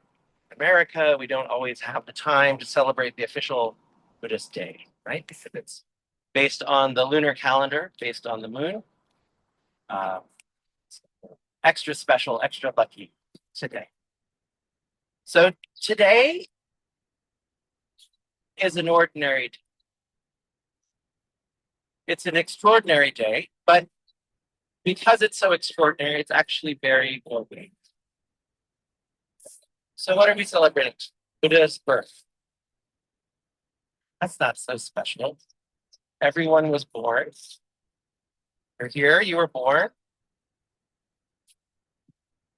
in America, we don't always have the time to celebrate the official Buddhist day, right? Because it's based on the lunar calendar, based on the moon. Extra special, extra lucky today. So today is an ordinary day. It's an extraordinary day, but because it's so extraordinary, it's actually very ordinary. So what are we celebrating? Buddha's birth. That's not so special. Everyone was born. You're here, you were born.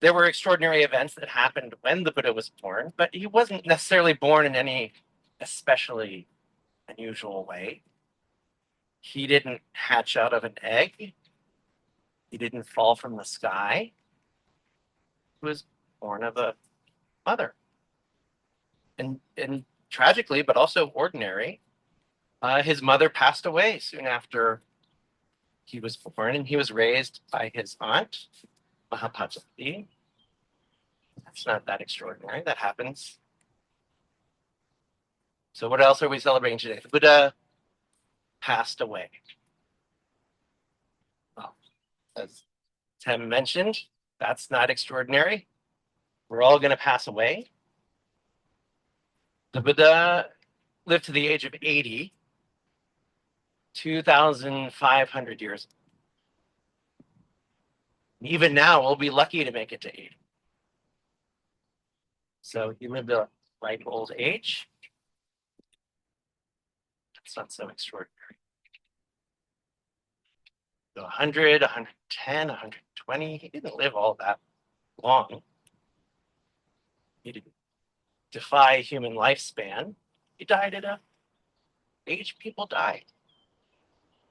There were extraordinary events that happened when the Buddha was born, but he wasn't necessarily born in any especially unusual way. He didn't hatch out of an egg. He didn't fall from the sky. He was born of a mother. And tragically, but also ordinary, his mother passed away soon after he was born, and he was raised by his aunt, Mahaparinibbana. That's not that extraordinary. That happens. So what else are we celebrating today? The Buddha passed away. Well, as Temme mentioned, that's not extraordinary. We're all going to pass away. The Buddha lived to the age of 80, 2,500 years. Even now, we'll be lucky to make it to 80. So he lived a ripe old age. That's not so extraordinary. So 100, 110, 120, he didn't live all that long. He didn't defy human lifespan. He died at an age people die.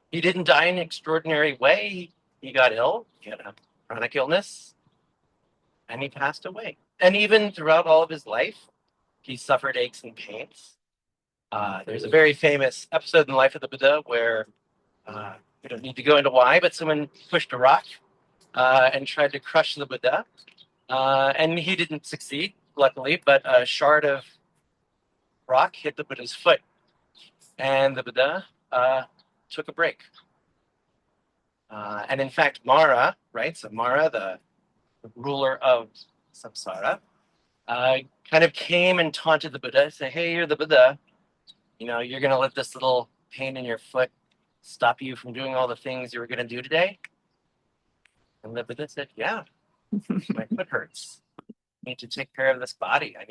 He didn't die in an extraordinary way. He got ill. He had a chronic illness, and he passed away. And even throughout all of his life, he suffered aches and pains. There's a very famous episode in the life of the Buddha where we don't need to go into why, but someone pushed a rock and tried to crush the Buddha, and he didn't succeed. luckily, but a shard of rock hit the Buddha's foot, and the Buddha took a break. And in fact, Mara, right? So Mara, the ruler of samsara, kind of came and taunted the Buddha, say, "Hey, you're the Buddha. You know, you're going to let this little pain in your foot stop you from doing all the things you were going to do today?" And the Buddha said, "Yeah, my foot hurts. I need to take care of this body. I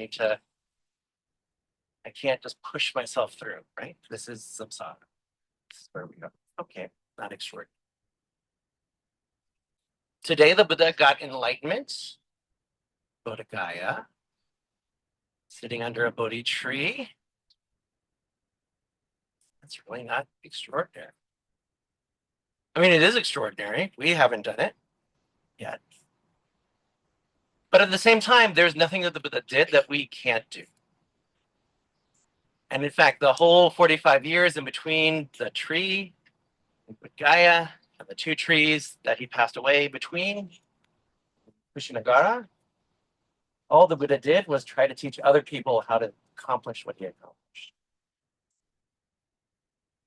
can't just push myself through, right? This is samsara. This is where we go." Okay, not extraordinary. Today, the Buddha got enlightenment, Bodhigaya, sitting under a Bodhi tree. That's really not extraordinary. I mean, it is extraordinary. We haven't done it yet. But at the same time, there's nothing that the Buddha did that we can't do. And in fact, the whole 45 years in between the tree, Bodhigaya, and the two trees that he passed away between, Kushinagara, all the Buddha did was try to teach other people how to accomplish what he accomplished.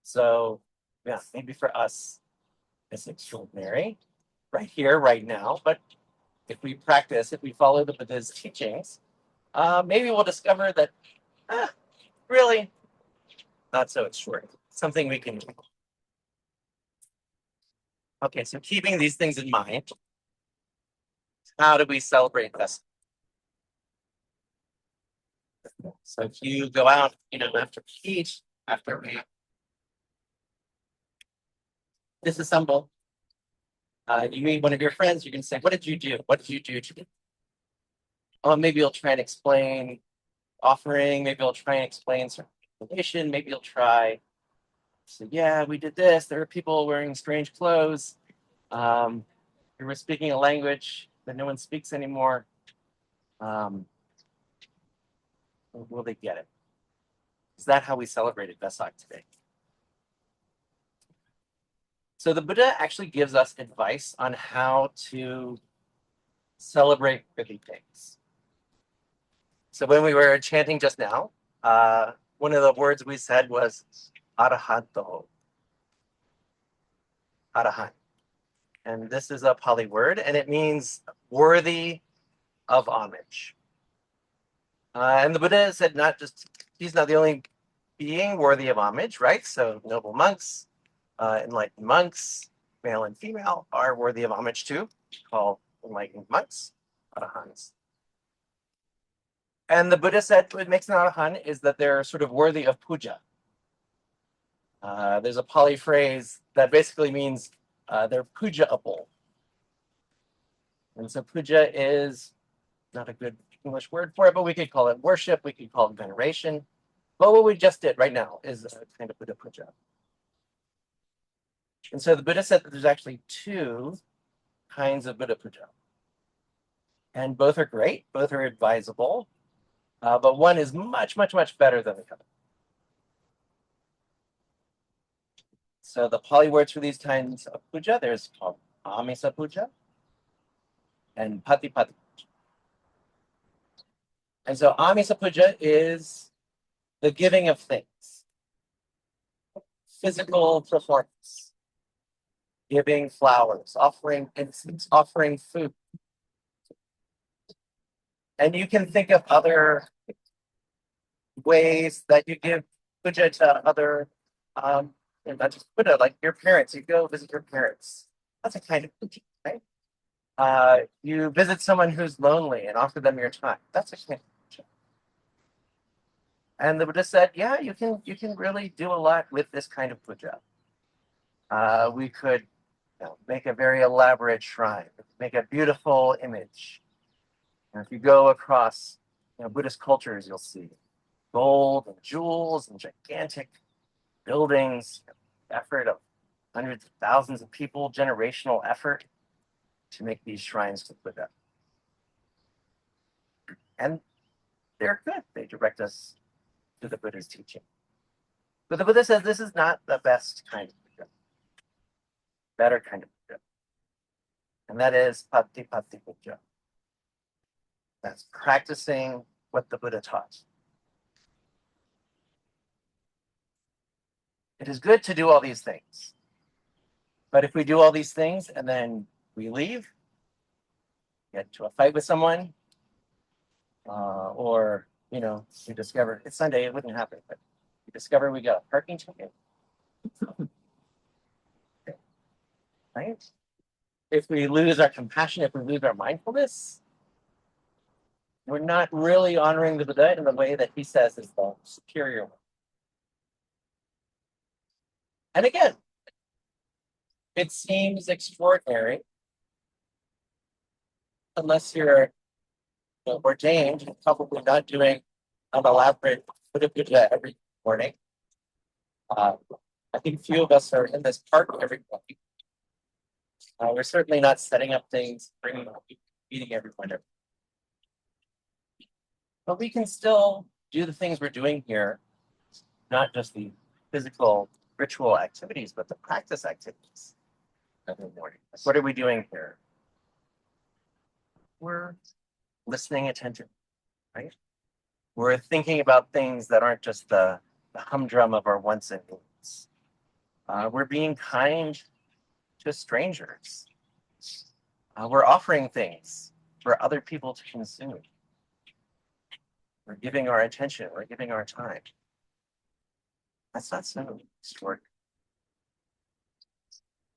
So, yeah, maybe for us, it's extraordinary right here, right now. But if we practice, if we follow the Buddha's teachings, maybe we'll discover that really not so extraordinary. Something we can do. Okay, so keeping these things in mind, how do we celebrate Vesak? So if you go out, after we eat, after we disassemble, you meet one of your friends, you can say, "What did you do? What did you do today?" Maybe you'll try and explain offering, maybe you'll try and explain circumambulation, maybe you'll try, so yeah, we did this, there were people wearing strange clothes, we were speaking a language that no one speaks anymore. Will they get it? Is that how we celebrated Vesak today? So the Buddha actually gives us advice on how to celebrate worthy things. So when we were chanting just now, one of the words we said was arahato, arahant. And this is a Pali word, and it means worthy of homage. And the Buddha said he's not the only being worthy of homage, right? So noble monks, enlightened monks, male and female, are worthy of homage too, called enlightened monks, arahants. And the Buddha said what makes an arahant is that they're sort of worthy of puja. There's a Pali phrase that basically means they're puja-able. And so puja is not a good English word for it, but we could call it worship, we could call it veneration. But what we just did right now is a kind of Buddha puja. And so the Buddha said that there's actually two kinds of Buddha puja. And both are great, both are advisable, but one is much, much, much better than the other. So the Pali words for these kinds of puja, there's called Amisa puja and Pati Pati puja. And so Amisa puja is the giving of things, physical performance, giving flowers, offering incense, offering food. And you can think of other ways that you give puja to other, not just Buddha, like your parents. You go visit your parents. That's a kind of puja, right? You visit someone who's lonely and offer them your time. That's a kind of puja. And the Buddha said, yeah, you can really do a lot with this kind of puja. We could make a very elaborate shrine, make a beautiful image. And if you go across Buddhist cultures, you'll see gold and jewels and gigantic buildings, effort of hundreds of thousands of people, generational effort to make these shrines to Buddha. And they're good. They direct us to the Buddha's teaching. But the Buddha says this is not the best kind of puja. Better kind of puja. And that is Pati Pati puja. That's practicing what the Buddha taught. It is good to do all these things. But if we do all these things and then we leave, get into a fight with someone, or, you know, we discover it's Sunday, it wouldn't happen, but we discover we got a parking ticket. Right? If we lose our compassion, if we lose our mindfulness, we're not really honoring the Buddha in the way that he says is the superior one. And again, it seems extraordinary unless you're ordained, probably not doing an elaborate Buddha puja every morning. I think few of us are in this park every morning. We're certainly not setting up things, meeting everyone. But we can still do the things we're doing here, not just the physical ritual activities, but the practice activities every morning. What are we doing here? We're listening attentively, right? We're thinking about things that aren't just the humdrum of our wants and needs. We're being kind to strangers. We're offering things for other people to consume. We're giving our attention, we're giving our time. That's not so extraordinary.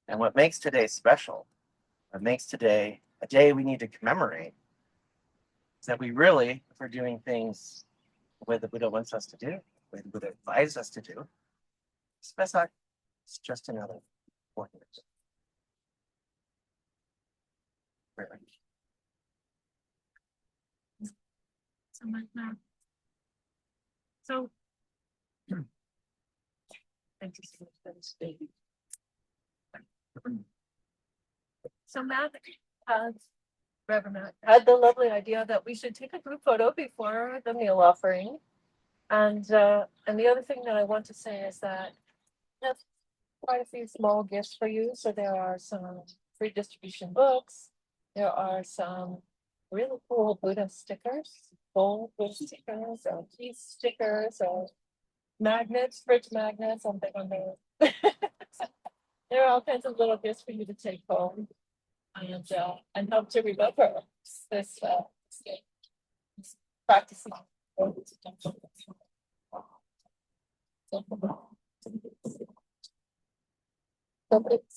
And what makes today special, what makes today a day we need to commemorate, is that we really, if we're doing things the way the Buddha wants us to do, the way the Buddha advised us to do, Vesak is just another 4 years. Really. So, thank you so much for this baby. So Matt has, Reverend Matt, had the lovely idea that we should take a group photo before the meal offering. And the other thing that I want to say is that I have quite a few small gifts for you. So there are some free distribution books. There are some really cool Buddha stickers, gold Buddha stickers, or key stickers, or magnets, fridge magnets, something on there. There are all kinds of little gifts for you to take home and help to remember this practicing. So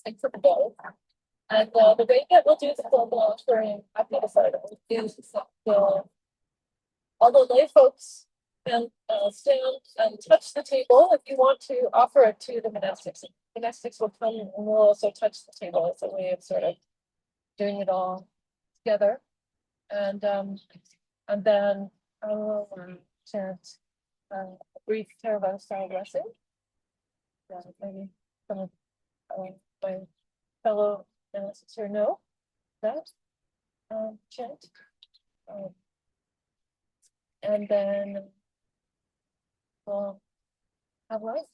thanks for the day. And the way that we'll do the global offering after the photo is all the lay folks can stand and touch the table if you want to offer it to the monastics. The monastics will come and we'll also touch the table. It's a way of sort of doing it all together. And then I will chant a brief Theravada style blessing. Maybe some of my fellow monastics here know that chant. And then we'll have lunch.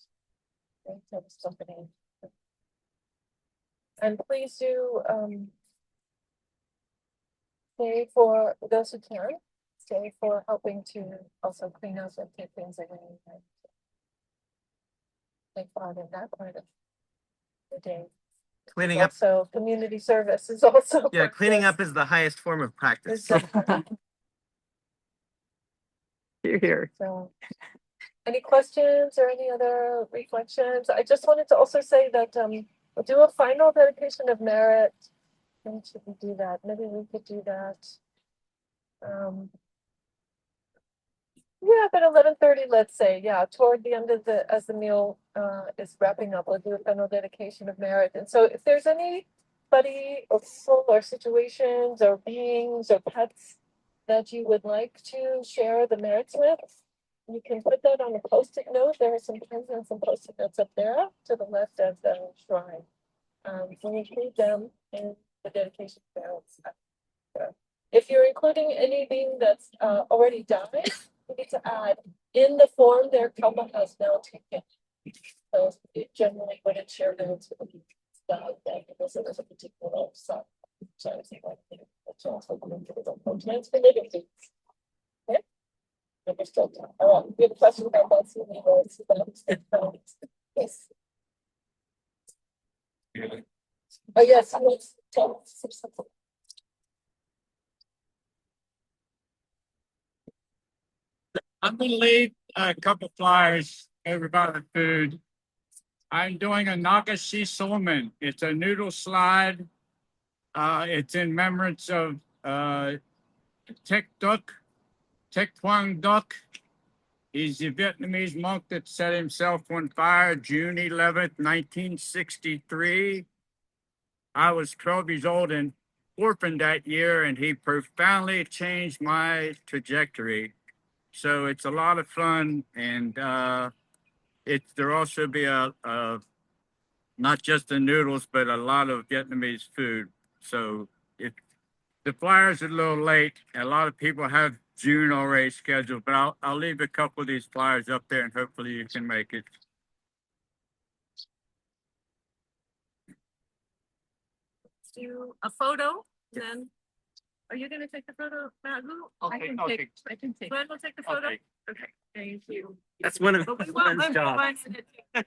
And please do stay for those who can, stay for helping to also clean up and take things away and take part in that part of the day. Cleaning up. So community service is also. Yeah, cleaning up is the highest form of practice. Here. So, any questions or any other reflections? I just wanted to also say that we'll do a final dedication of merit. When should we do that? Maybe we could do that. Yeah, about 11:30, let's say. Yeah, toward the end of as the meal is wrapping up, we'll do a final dedication of merit. And so, if there's anybody or people or situations or beings or pets that you would like to share the merits with, you can put that on a post-it note. There are some pens and some post-it notes up there to the left of the shrine. We'll include them in the dedication of merits. If you're including any being that's already died, you need to add in the form their karma has now taken. So it generally wouldn't share merits with the died because it was a particular son. So I think like Transformative. Okay? We're still talking. All right, we have a question about that. Yes. Oh, yes, let's tell us something. I'm gonna leave a couple flyers over about the food. I'm doing a Nagashi Solomon. It's a noodle slide. It's in remembrance of Tek Quang Duc. He's a Vietnamese monk that set himself on fire June 11th, 1963. I was 12 years old and orphaned that year, and he profoundly changed my trajectory. So it's a lot of fun, and there'll also be a not just the noodles, but a lot of Vietnamese food. So if the flyers are a little late, a lot of people have June already scheduled, but I'll leave a couple of these flyers up there, and hopefully you can make it. Let's do a photo, then. Are you gonna take the photo, Matt? Who? I can take. Glenn will take the photo? Okay, thank you. That's one of But we won't Glenn's live jobs. with we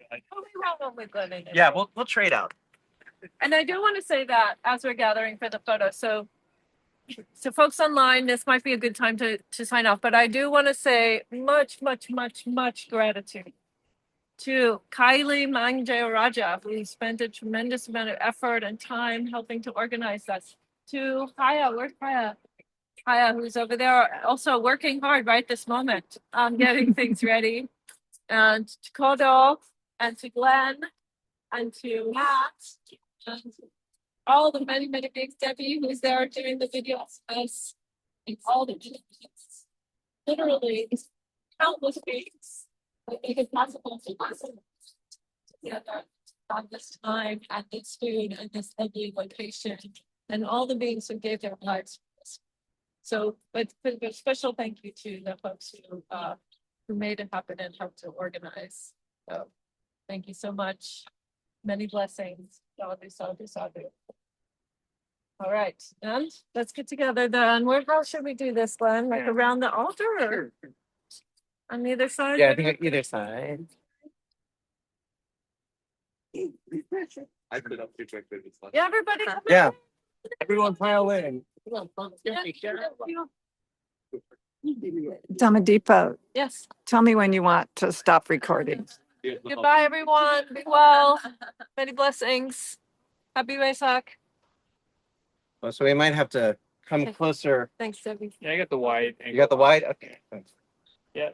won't live Glenn in it. Yeah, we'll trade out. And I do want to say that as we're gathering for the photo, so folks online, this might be a good time to sign off, but I do want to say much gratitude to Kylie Mangjaraja, who spent a tremendous amount of effort and time helping to organize this. To Kaya, where's Kaya? Kaya, who's over there, also working hard right this moment on getting things ready. And to Kodo, and to Glenn, and to Matt, and all the many beings, Debbie, who's there doing the videos, us, and all the beings. Literally, countless beings that make it possible to us together on this time, at this food, and this lovely location, and all the beings who gave their lives for us. So, but a special thank you to the folks who made it happen and helped to organize. So, thank you so much. Many blessings. Sadhu, sadhu, sadhu. All right, and let's get together then. How should we do this, Glenn? Like around the altar or on either side? Yeah, I think either side. I put up two check this one. Yeah, everybody. Come Yeah. in. Everyone pile in. Yeah, Dhammadipa, yes. tell me when you want to stop recording. Goodbye, everyone. Be well. Many blessings. Happy Vesak. Oh, so we might have to come closer. Thanks, Debbie. Yeah, I got the white. You got the wide? Okay, thanks. Yeah.